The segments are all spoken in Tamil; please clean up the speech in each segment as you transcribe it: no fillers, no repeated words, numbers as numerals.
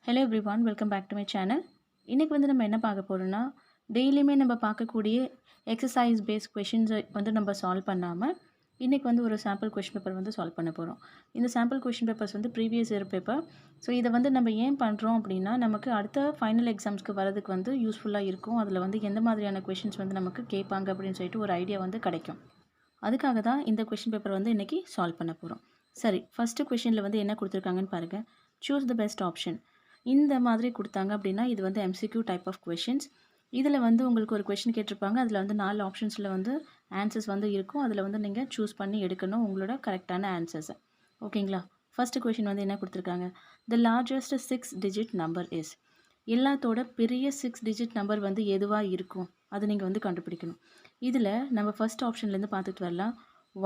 Hello everyone, welcome back to my channel. இன்றைக்கி வந்து நம்ம என்ன பார்க்க போகிறோம்னா, டெய்லியுமே நம்ம பார்க்கக்கூடிய எக்ஸசைஸ் பேஸ்ட் கொஷின்ஸை வந்து நம்ம சால்வ் பண்ணாமல் இன்றைக்கி வந்து ஒரு சாம்பிள் கொஷின் பேப்பர் வந்து சால்வ் பண்ண போகிறோம். இந்த சாம்பிள் கொஷின் பேப்பர்ஸ் வந்து ப்ரீவியஸ் இயர் பேப்பர். ஸோ இதை வந்து நம்ம ஏன் பண்ணுறோம் அப்படின்னா, நமக்கு அடுத்த ஃபைனல் எக்ஸாம்ஸ்க்கு வரதுக்கு வந்து யூஸ்ஃபுல்லாக இருக்கும். அதில் வந்து எந்த மாதிரியான கொஷின்ஸ் வந்து நமக்கு கேட்பாங்க அப்படின்னு சொல்லிட்டு ஒரு ஐடியா வந்து கிடைக்கும். அதுக்காக தான் இந்த கொஷின் பேப்பர் வந்து இன்றைக்கி சால்வ் பண்ண போகிறோம். சரி, ஃபஸ்ட்டு கொஷினில் வந்து என்ன கொடுத்துருக்காங்கன்னு பாருங்கள். Choose the best option. இந்த மாதிரி கொடுத்தாங்க அப்படின்னா இது வந்து எம்சிக்யூ டைப் ஆஃப் கொஷின்ஸ். இதில் வந்து உங்களுக்கு ஒரு கொஷின் கேட்டிருப்பாங்க. அதில் வந்து 4 ஆப்ஷன்ஸில் வந்து ஆன்சர்ஸ் வந்து இருக்கும். அதில் வந்து நீங்கள் சூஸ் பண்ணி எடுக்கணும் உங்களோட கரெக்டான ஆன்சர்ஸை. ஓகேங்களா? ஃபஸ்ட்டு கொஷின் வந்து என்ன கொடுத்துருக்காங்க. The largest 6 digit number is. எல்லாத்தோட பெரிய 6 டிஜிட் நம்பர் வந்து எதுவாக இருக்கும் அது நீங்கள் வந்து கண்டுபிடிக்கணும். இதில் நம்ம ஃபஸ்ட் ஆப்ஷன்லேருந்து பார்த்துட்டு வரலாம்.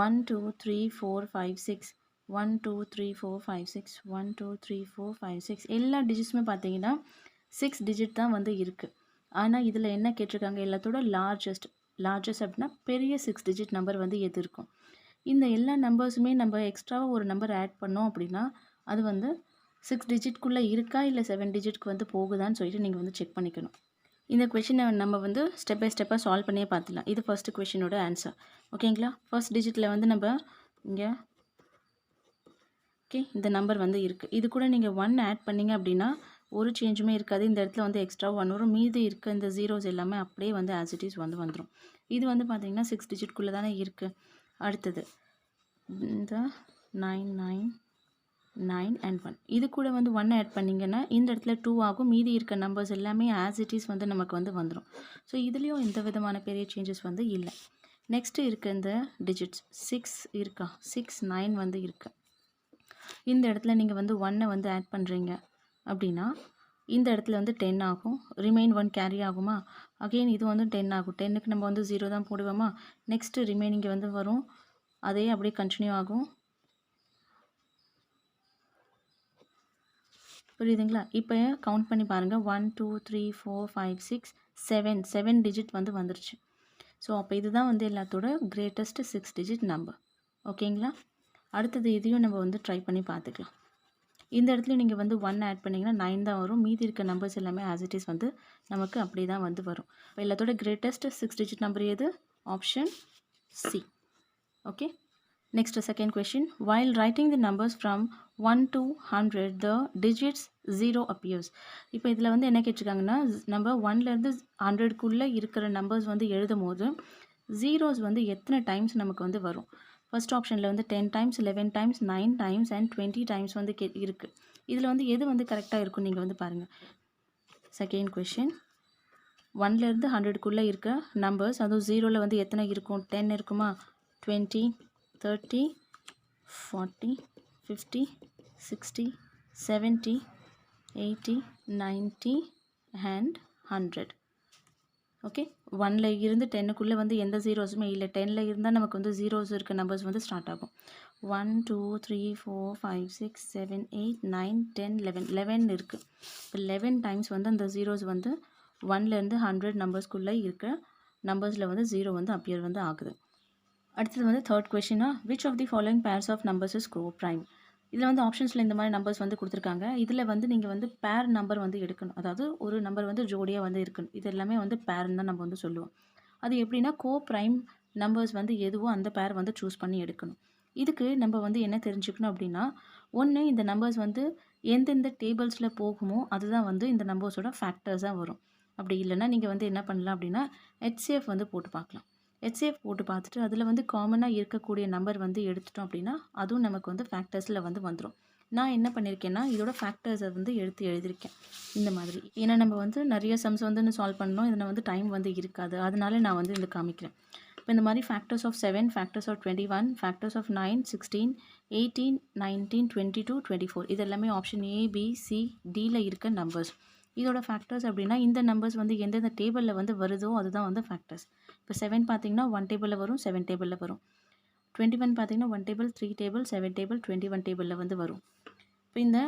1 2 3 4 5 6 1 2 3 4 5 6 1 2 3 4 5 6 எல்லா டிஜிட்ஸுமே பார்த்தீங்கன்னா 6 டிஜிட் தான் வந்து இருக்குது. ஆனால் இதில் என்ன கேட்டிருக்காங்க, எல்லாத்தோட லார்ஜஸ்ட் அப்படின்னா பெரிய 6 டிஜிட் நம்பர் வந்து எது இருக்கும். இந்த எல்லா நம்பர்ஸுமே நம்ம எக்ஸ்ட்ராவாக ஒரு நம்பர் ஆட் பண்ணோம் அப்படின்னா அது வந்து 6 டிஜிட்குள்ளே இருக்கா இல்லை 7 டிஜிட்க்கு வந்து போகுதான்னு சொல்லிட்டு நீங்கள் வந்து செக் பண்ணிக்கணும். இந்த கொஷினை நம்ம வந்து ஸ்டெப் பை ஸ்டெப்பாக சால்வ் பண்ணியே பார்த்துலாம். இது ஃபஸ்ட்டு கொஷினோட ஆன்சர். ஓகேங்களா? ஃபர்ஸ்ட் டிஜிட்டில் வந்து நம்ம இங்கே ஓகே இந்த நம்பர் வந்து இருக்குது. இது கூட நீங்கள் 1 ஆட் பண்ணிங்க அப்படின்னா ஒரு சேஞ்சுமே இருக்காது. இந்த இடத்துல வந்து எக்ஸ்ட்ரா 1 வரும். மீதி இருக்க இந்த ஜீரோஸ் எல்லாமே அப்படியே வந்து ஆஸ் இட் இஸ் வந்து வந்துடும். இது வந்து பார்த்திங்கன்னா 6 டிஜிட்குள்ளே தானே இருக்குது. அடுத்தது இந்த 9 9 9 அண்ட் 1 இது கூட வந்து 1 ஆட் பண்ணிங்கன்னா இந்த இடத்துல 2 ஆகும். மீதி இருக்க நம்பர்ஸ் எல்லாமே ஆஸ் இட் இஸ் வந்து நமக்கு வந்து வந்துடும். ஸோ இதுலேயும் எந்த விதமான பெரிய சேஞ்சஸ் வந்து இல்லை. நெக்ஸ்ட்டு இருக்க இந்த டிஜிட்ஸ் 6 இருக்கா, 6 9 வந்து இருக்குது. இந்த இடத்துல நீங்கள் வந்து 1 வந்து ஆட் பண்ணுறீங்க அப்படின்னா இந்த இடத்துல வந்து 10 ஆகும். ரிமைன் 1 கேரி ஆகுமா, அகெயின் இது வந்து 10 ஆகும். 10க்கு நம்ம வந்து 0 தான் போடுவோமா. நெக்ஸ்ட்டு ரிமைனிங் வந்து வரும், அதே அப்படியே கண்டினியூ ஆகும். புரியுதுங்களா? இப்போ கவுண்ட் பண்ணி பாருங்கள். 1 2 3 4 5 6 7 டிஜிட் வந்து வந்துருச்சு. ஸோ அப்போ இதுதான் வந்து எல்லாத்தோட கிரேட்டஸ்ட் 6 டிஜிட் நம்பர். ஓகேங்களா? அடுத்தது இதையும் நம்ம வந்து ட்ரை பண்ணி பார்த்துக்கலாம். இந்த இடத்துல நீங்கள் வந்து 1 ஆட் பண்ணிங்கன்னா 9 தான் வரும். மீதி இருக்க நம்பர்ஸ் எல்லாமே ஆஸ் இட் இஸ் வந்து நமக்கு அப்படி தான் வந்து வரும். இப்போ எல்லாத்தோட கிரேட்டஸ்ட் 6 டிஜிட் நம்பர் எது? Option C. Okay, next second question. While writing the numbers from 1 to 100 the digits 0 appears. இப்போ இதில் வந்து என்ன கேட்டிருக்காங்கன்னா, நம்ம 1லேருந்து 100க்குள்ளே இருக்கிற நம்பர்ஸ் வந்து எழுதும் போது ஜீரோஸ் வந்து எத்தனை டைம்ஸ் நமக்கு வந்து வரும். ஃபர்ஸ்ட் ஆப்ஷனில் வந்து 10 times 11 times 9 times and 20 times வந்து இருக்குது. இதில் வந்து எது வந்து கரெக்டாக இருக்கும் நீங்கள் வந்து பாருங்கள். செகண்ட் கொஷின், 1லேருந்து 100க்குள்ளே இருக்க நம்பர்ஸ், அதுவும் 0ல் வந்து எத்தனை இருக்கும்? 10 இருக்குமா, 20 30 40 50 60 70 80 90 அண்ட் 100. ஓகே, 1ல் இருந்து 10க்குள்ளே வந்து எந்த ஜீரோஸுமே இல்லை. 10ல் இருந்தால் நமக்கு வந்து ஜீரோஸ் இருக்க நம்பர்ஸ் வந்து ஸ்டார்ட் ஆகும். 1 2 3 4 5 6 7 8 9 10 11 இருக்குது. இப்போ 11 டைம்ஸ் வந்து அந்த ஜீரோஸ் வந்து 1லேருந்து 100 நம்பர்ஸ்க்குள்ளே இருக்க நம்பர்ஸில் வந்து 0 வந்து அப்பியர் வந்து ஆகுது. அடுத்தது வந்து தேர்ட் கொஷினா, which of the following pairs of numbers is co prime. இதில் வந்து ஆப்ஷன்ஸில் இந்த மாதிரி நம்பர்ஸ் வந்து கொடுத்துருக்காங்க. இதில் வந்து நீங்கள் வந்து பேர் நம்பர் வந்து எடுக்கணும். அதாவது ஒரு நம்பர் வந்து ஜோடியாக வந்து இருக்கணும். இது எல்லாமே வந்து பேர்னு தான் நம்ம வந்து சொல்லுவோம். அது எப்படின்னா கோ ப்ரைம் நம்பர்ஸ் வந்து எதுவோ அந்த பேர் வந்து சூஸ் பண்ணி எடுக்கணும். இதுக்கு நம்ம வந்து என்ன தெரிஞ்சுக்கணும் அப்படின்னா, ஒன்று இந்த நம்பர்ஸ் வந்து எந்தெந்த டேபிள்ஸில் போகுமோ அதுதான் வந்து இந்த நம்பர்ஸோட ஃபேக்டர்ஸாக வரும். அப்படி இல்லைன்னா நீங்கள் வந்து என்ன பண்ணலாம் அப்படின்னா HCF வந்து போட்டு பார்க்கலாம். HCF போட்டு பார்த்துட்டு அதில் வந்து காமனாக இருக்கக்கூடிய நம்பர் வந்து எடுத்துட்டோம் அப்படின்னா அதுவும் நமக்கு வந்து ஃபேக்டர்ஸில் வந்து வந்துடும். நான் என்ன பண்ணியிருக்கேன்னா இதோட ஃபேக்டர்ஸை வந்து எடுத்து எழுதியிருக்கேன் இந்த மாதிரி. ஏன்னா நம்ம வந்து நிறைய சம்ஸ் வந்து சால்வ் பண்ணணும், இதில் வந்து டைம் வந்து இருக்காது, அதனால நான் வந்து இதில் காமிக்கிறேன். இப்போ இந்த மாதிரி factors of 7, factors of 21, factors of 9, 16, 18, 19, 22, 24 இது எல்லாமே ஆப்ஷன் ABCDயில் இருக்க நம்பர்ஸ். இதோட ஃபேக்டர்ஸ் அப்படின்னா இந்த நம்பர்ஸ் வந்து எந்தெந்த டேபிளில் வந்து வருதோ அதுதான் வந்து ஃபேக்டர்ஸ். இப்போ 7 பார்த்தீங்கன்னா 1 டேபிளில் வரும், 7 டேபிளில் வரும். 21 பார்த்தீங்கன்னா 1 டேபிள் 3 டேபிள் 7 டேபிள் 21 டேபிளில் வந்து வரும். இப்போ இந்த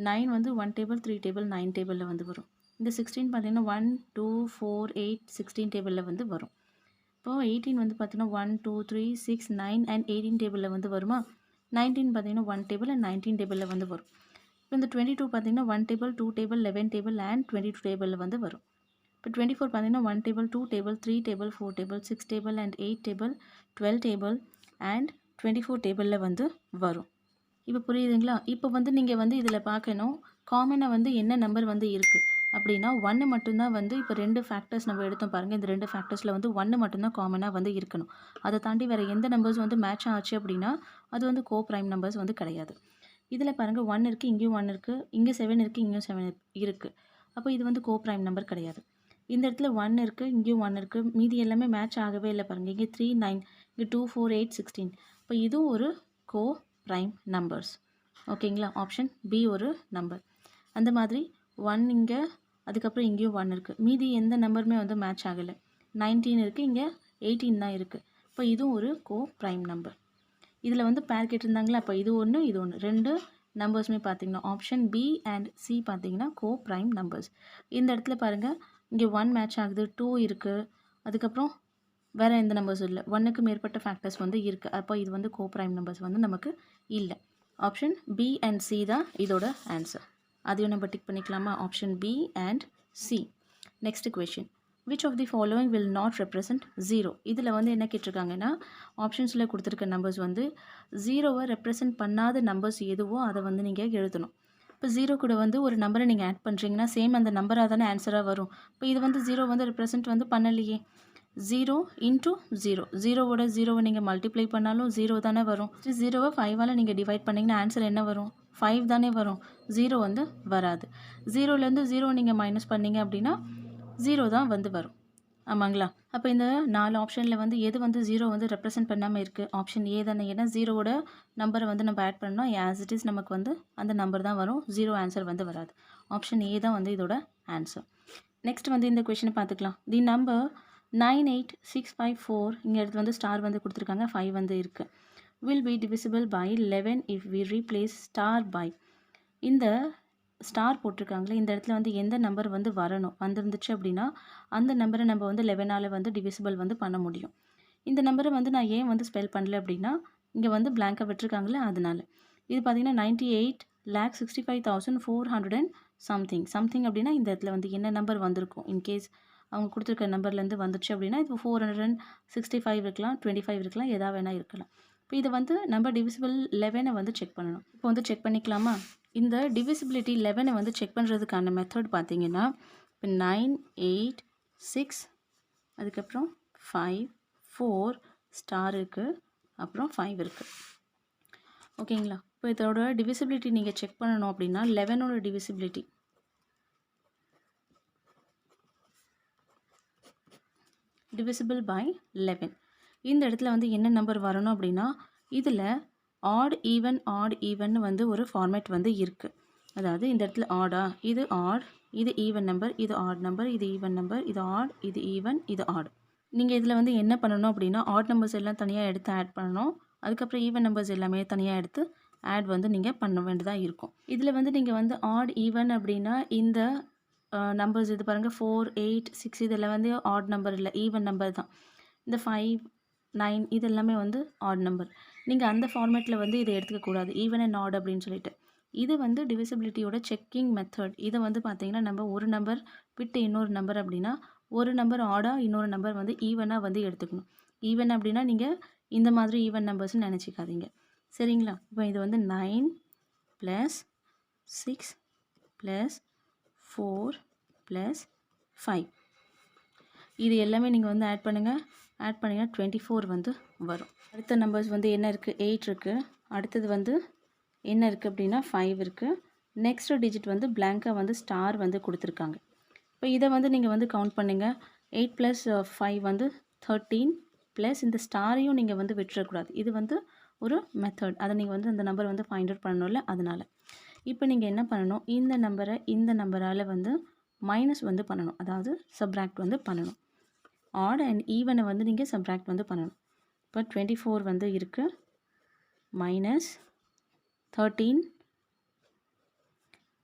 9 வந்து 1 டேபிள் 3 டேபிள் 9 டேபிளில் வந்து வரும். இந்த 16 பார்த்தீங்கன்னா 1 2 4 8 16 டேபிளில் வந்து வரும். இப்போது 18 வந்து பார்த்தீங்கன்னா 1 2 3 6 9 அண்ட் 18 டேபிளில் வந்து வருமா. 19 பார்த்தீங்கன்னா 1 டேபிள் அண்ட் 19 டேபிளில் வந்து வரும். இப்போ இந்த 22 பார்த்தீங்கன்னா 1 டேபிள் 2 டேபிள் 11 டேபிள் அண்ட் 22 டேபிளில் வந்து வரும். இப்போ 24 பார்த்தீங்கன்னா 1 table 2 table 3 table 4 table 6 table and 8 table 12 table and 24 டேபிளில் வந்து வரும். இப்போ புரியுதுங்களா? இப்போ வந்து நீங்கள் வந்து இதில் பார்க்கணும் காமனாக வந்து என்ன நம்பர் வந்து இருக்குது அப்படின்னா 1 மட்டும்தான் வந்து இப்போ 2 ஃபேக்டர்ஸ் நம்ம எடுத்தோம் பாருங்கள். இந்த 2 ஃபேக்டர்ஸில் வந்து 1 மட்டும்தான் காமனாக வந்து இருக்கணும். அதை தாண்டி வேறு எந்த நம்பர்ஸ் வந்து மேட்ச் ஆச்சு அப்படின்னா அது வந்து கோ ப்ரைம் நம்பர்ஸ் வந்து கிடையாது. இதில் பாருங்கள் 1 இருக்குது, இங்கேயும் 1 இருக்குது, இங்கே 7 இருக்குது, இங்கேயும் 7 இருக்குது. அப்போ இது வந்து கோ ப்ரைம் நம்பர் கிடையாது. இந்த இடத்துல 1 இருக்குது, இங்கேயும் 1 இருக்குது, மீதி எல்லாமே மேட்ச் ஆகவே இல்லை பாருங்கள். இங்கே 3 9, இங்கே 2 4 8 16. இப்போ இதுவும் ஒரு கோ ப்ரைம் நம்பர்ஸ். ஓகேங்களா? ஆப்ஷன் பி ஒரு நம்பர். அந்த மாதிரி 1 இங்கே, அதுக்கப்புறம் இங்கேயும் 1 இருக்குது, மீதி எந்த நம்பருமே வந்து மேட்ச் ஆகலை. 19 இருக்குது, இங்கே 18 தான் இருக்குது. இப்போ இதுவும் ஒரு கோ ப்ரைம் நம்பர். இதில் வந்து பேர் கேட்டிருந்தாங்களா? அப்போ இது ஒன்று இது ஒன்று, 2 நம்பர்ஸுமே பார்த்தீங்கன்னா ஆப்ஷன் பி அண்ட் சி பார்த்தீங்கன்னா கோ ப்ரைம் நம்பர்ஸ். இந்த இடத்துல பாருங்கள் இங்கே 1 மேட்ச் ஆகுது, 2 இருக்குது, அதுக்கப்புறம் வேறு எந்த நம்பர்ஸும் இல்லை, 1க்கு மேற்பட்ட ஃபேக்டர்ஸ் வந்து இருக்குது. அப்போ இது வந்து கோ ப்ரைம் நம்பர்ஸ் வந்து நமக்கு இல்லை. ஆப்ஷன் பி அண்ட் சி தான் இதோட ஆன்சர். அதையும் நம்ம டிக் பண்ணிக்கலாமா? Option B and C. Next question, which of the following will not represent 0? இதில் வந்து என்ன கேட்டிருக்காங்கன்னா ஆப்ஷன்ஸில் கொடுத்துருக்க நம்பர்ஸ் வந்து 0வை ரெப்ரசன்ட் பண்ணாத நம்பர்ஸ் எதுவோ அதை வந்து நீங்கள் எழுதணும். இப்போ 0 கூட வந்து ஒரு நம்பரை நீங்கள் ஆட் பண்ணுறீங்கன்னா சேம் அந்த நம்பராக தானே ஆன்சராக வரும். இப்போ இது வந்து 0 வந்து ரெப்ரசன்ட் வந்து பண்ணலையே. 0 இன்ட்டு 0, 0வோட 0வை நீங்கள் மல்டிப்ளை பண்ணாலும் 0 தானே வரும். 0வை 5ஆல் நீங்கள் டிவைட் பண்ணிங்கன்னா ஆன்சர் என்ன வரும்? 5 தானே வரும். 0 வந்து வராது. 0லேருந்து 0 நீங்கள் மைனஸ் பண்ணீங்க அப்படின்னா 0 தான் வந்து வரும். ஆமாங்களா? அப்போ இந்த 4 ஆப்ஷனில் வந்து எது வந்து 0 வந்து ரெப்ரசன்ட் பண்ணாமல் இருக்குது? ஆப்ஷன் ஏ தானே. ஏன்னா 0வோட நம்பரை வந்து நம்ம ஆட் பண்ணோம், ஆஸ் இட் இஸ் நமக்கு வந்து அந்த நம்பர் தான் வரும், 0 ஆன்சர் வந்து வராது. ஆப்ஷன் ஏ தான் வந்து இதோட ஆன்சர். நெக்ஸ்ட் வந்து இந்த கொஷினை பார்த்துக்கலாம். தி நம்பர் 98654, இங்கே இடத்துல வந்து ஸ்டார் வந்து கொடுத்துருக்காங்க, 5 வந்து இருக்குது. Will be divisible by 11 if we replace star by. இந்த ஸ்டார் போட்டிருக்காங்களே இந்த இடத்துல வந்து எந்த நம்பர் வந்து வந்துருந்துச்சு அப்படின்னா அந்த நம்பரை நம்ம வந்து 11ஆல் வந்து டிவிசிபிள் வந்து பண்ண முடியும். இந்த நம்பரை வந்து நான் ஏன் வந்து ஸ்பெல் பண்ணல அப்படின்னா இங்கே வந்து பிளாங்காக விட்டுருக்காங்களே அதனால. இது பார்த்தீங்கன்னா 98,65,400 and சம்திங் அப்படின்னா இந்த இடத்துல வந்து என்ன நம்பர் வந்திருக்கும். இன்கேஸ் அவங்க கொடுத்துருக்க நம்பர்லேருந்து வந்துச்சு அப்படின்னா இது 465 இருக்கலாம், 25 இருக்கலாம், எதா வேணால் இருக்கலாம். இப்போ இதை வந்து நம்ம டிவிசிபிள் 11 வந்து செக் பண்ணணும். இப்போ வந்து செக் பண்ணிக்கலாமா? இந்த டிவிசிபிலிட்டி 11 வந்து செக் பண்ணுறதுக்கான மெத்தட் பார்த்தீங்கன்னா இப்போ 9 8 6 அதுக்கப்புறம் 5 4 ஸ்டார் இருக்குது, அப்புறம் 5 இருக்குது. ஓகேங்களா? இப்போ இதோட டிவிசிபிலிட்டி நீங்கள் செக் பண்ணணும் அப்படின்னா 11ஓட டிவிசிபிலிட்டி டிவிசிபிள் பை 11. இந்த இடத்துல வந்து என்ன நம்பர் வரணும் அப்படின்னா இதில் ஆட் ஈவன் வந்து ஒரு ஃபார்மேட் வந்து இருக்குது. அதாவது இந்த இடத்துல ஆடா, இது ஆட், இது ஈவன் நம்பர், இது ஆட் நம்பர், இது ஈவன் நம்பர், இது ஆட், இது ஈவன், இது ஆட். நீங்கள் இதில் வந்து என்ன பண்ணணும் அப்படின்னா ஆட் நம்பர்ஸ் எல்லாம் தனியாக எடுத்து ஆட் பண்ணணும், அதுக்கப்புறம் ஈவன் நம்பர்ஸ் எல்லாமே தனியாக எடுத்து ஆட் வந்து நீங்கள் பண்ண வேண்டியதாக இருக்கும். இதில் வந்து நீங்கள் வந்து ஆட் ஈவன் அப்படின்னா இந்த நம்பர்ஸ் இது பாருங்கள் 4 8 6 இதெல்லாம் வந்து ஆட் நம்பர் இல்லை, ஈவன் நம்பர் தான். இந்த 5 9 இது எல்லாமே வந்து ஆட் நம்பர். நீங்கள் அந்த ஃபார்மேட்டில் வந்து இதை எடுத்துக்கக்கூடாது, ஈவன் அண்ட் ஆட் அப்படின்னு சொல்லிட்டு. இது வந்து டிவிசிபிலிட்டியோட செக்கிங் மெத்தட். இதை வந்து பார்த்தீங்கன்னா நம்ம ஒரு நம்பர் விட்டு இன்னொரு நம்பர் அப்படின்னா ஒரு நம்பர் ஆடாக இன்னொரு நம்பர் வந்து ஈவனாக வந்து எடுத்துக்கணும். ஈவன் அப்படின்னா நீங்கள் இந்த மாதிரி ஈவன் நம்பர்ஸ்ன்னு நினச்சிக்காதீங்க, சரிங்களா? இப்போ இது வந்து 9 + 6 + 4 + 5 இது எல்லாமே நீங்கள் வந்து ஆட் பண்ணிங்கன்னா 24 வந்து வரும். அடுத்த நம்பர்ஸ் வந்து என்ன இருக்குது? 8 இருக்குது. அடுத்தது வந்து என்ன இருக்குது அப்படின்னா 5 இருக்குது. நெக்ஸ்ட் டிஜிட் வந்து பிளாங்காக வந்து ஸ்டார் வந்து கொடுத்துருக்காங்க. இப்போ இதை வந்து நீங்கள் வந்து கவுண்ட் பண்ணுங்கள். 8 + 5 வந்து 13 ப்ளஸ் இந்த ஸ்டாரையும் நீங்கள் வந்து விட்டுறக்கூடாது. இது வந்து ஒரு மெத்தட், அதை நீங்கள் வந்து அந்த நம்பர் வந்து ஃபைண்ட் அவுட் பண்ணணும்ல, அதனால். இப்போ நீங்கள் என்ன பண்ணணும், இந்த நம்பரை இந்த நம்பரால் வந்து மைனஸ் வந்து பண்ணணும், அதாவது சப்ராக்ட் வந்து பண்ணணும். ஆட் அண்ட் ஈவனை வந்து நீங்கள் சப்ராக்ட் வந்து பண்ணணும். இப்போ 24 வந்து இருக்குது, -13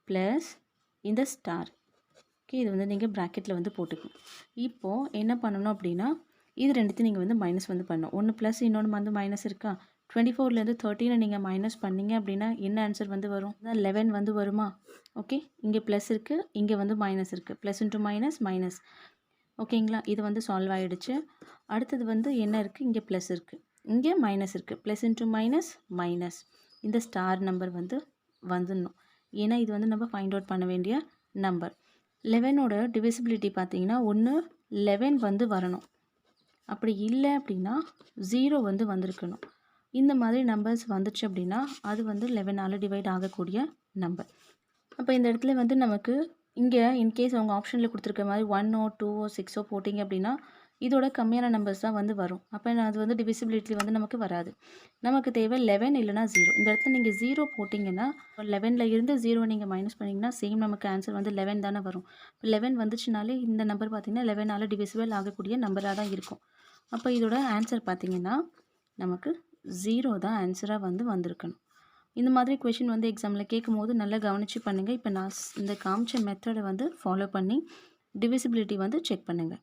ப்ளஸ் இந்த ஸ்டார். ஓகே, இது வந்து நீங்கள் ப்ராக்கெட்டில் வந்து போட்டுக்கணும். இப்போது என்ன பண்ணணும் அப்படின்னா இது ரெண்டுத்தையும் நீங்கள் வந்து மைனஸ் வந்து பண்ணணும். ஒன்று ப்ளஸ் இன்னொன்று வந்து மைனஸ் இருக்கா, 24லேருந்து 13 நீங்கள் மைனஸ் பண்ணீங்க அப்படின்னா என்ன ஆன்சர் வந்து வரும்? 11 வந்து வருமா? ஓகே, இங்கே ப்ளஸ் இருக்குது, இங்கே வந்து மைனஸ் இருக்குது. Plus into minus minus. ஓகேங்களா, இது வந்து சால்வ் ஆகிடுச்சு. அடுத்தது வந்து என்ன இருக்குது? இங்கே ப்ளஸ் இருக்குது, இங்கே மைனஸ் இருக்குது. Plus into minus minus. இந்த ஸ்டார் நம்பர் வந்து வந்துடணும். ஏன்னா இது வந்து நம்ம ஃபைண்ட் அவுட் பண்ண வேண்டிய நம்பர். 11ஓட டிவிசிபிலிட்டி பார்த்தீங்கன்னா ஒன்று 11 வந்து வரணும், அப்படி இல்லை அப்படின்னா 0 வந்து வந்திருக்கணும். இந்த மாதிரி நம்பர்ஸ் வந்துச்சு அப்படின்னா அது வந்து 11ஆல் டிவைட் ஆகக்கூடிய நம்பர். அப்போ இந்த இடத்துல வந்து நமக்கு இங்கே இன்கேஸ் அவங்க ஆப்ஷனில் கொடுத்துருக்க மாதிரி 1ஓ 2ஓ 6ஓ போட்டிங்க அப்படின்னா இதோட கம்மியான நம்பர்ஸ் தான் வந்து வரும். அப்போ அது வந்து டிவிசிபிலிட்டி வந்து நமக்கு வராது. நமக்கு தேவை 11 இல்லைனா 0. இந்த இடத்துல நீங்கள் 0 போட்டிங்கன்னா 11ல் இருந்து 0 நீங்கள் மைனஸ் பண்ணிங்கன்னா சேம் நமக்கு ஆன்சர் வந்து 11 தானே வரும். இப்போ 11 வந்துச்சுனாலே இந்த நம்பர் பார்த்திங்கன்னா 11ஆல் டிவிசிபிள் ஆகக்கூடிய நம்பராக தான் இருக்கும். அப்போ இதோட ஆன்சர் பார்த்திங்கன்னா நமக்கு 0 தான் ஆன்சராக வந்து வந்திருக்கணும். இந்த மாதிரி கொஷின் வந்து எக்ஸாமில் கேட்கும்போது நல்லா கவனித்து பண்ணுங்கள். இப்போ நான் இந்த காமிச்ச மெத்தடை வந்து ஃபாலோ பண்ணி டிவிசிபிலிட்டி வந்து செக் பண்ணுங்கள்.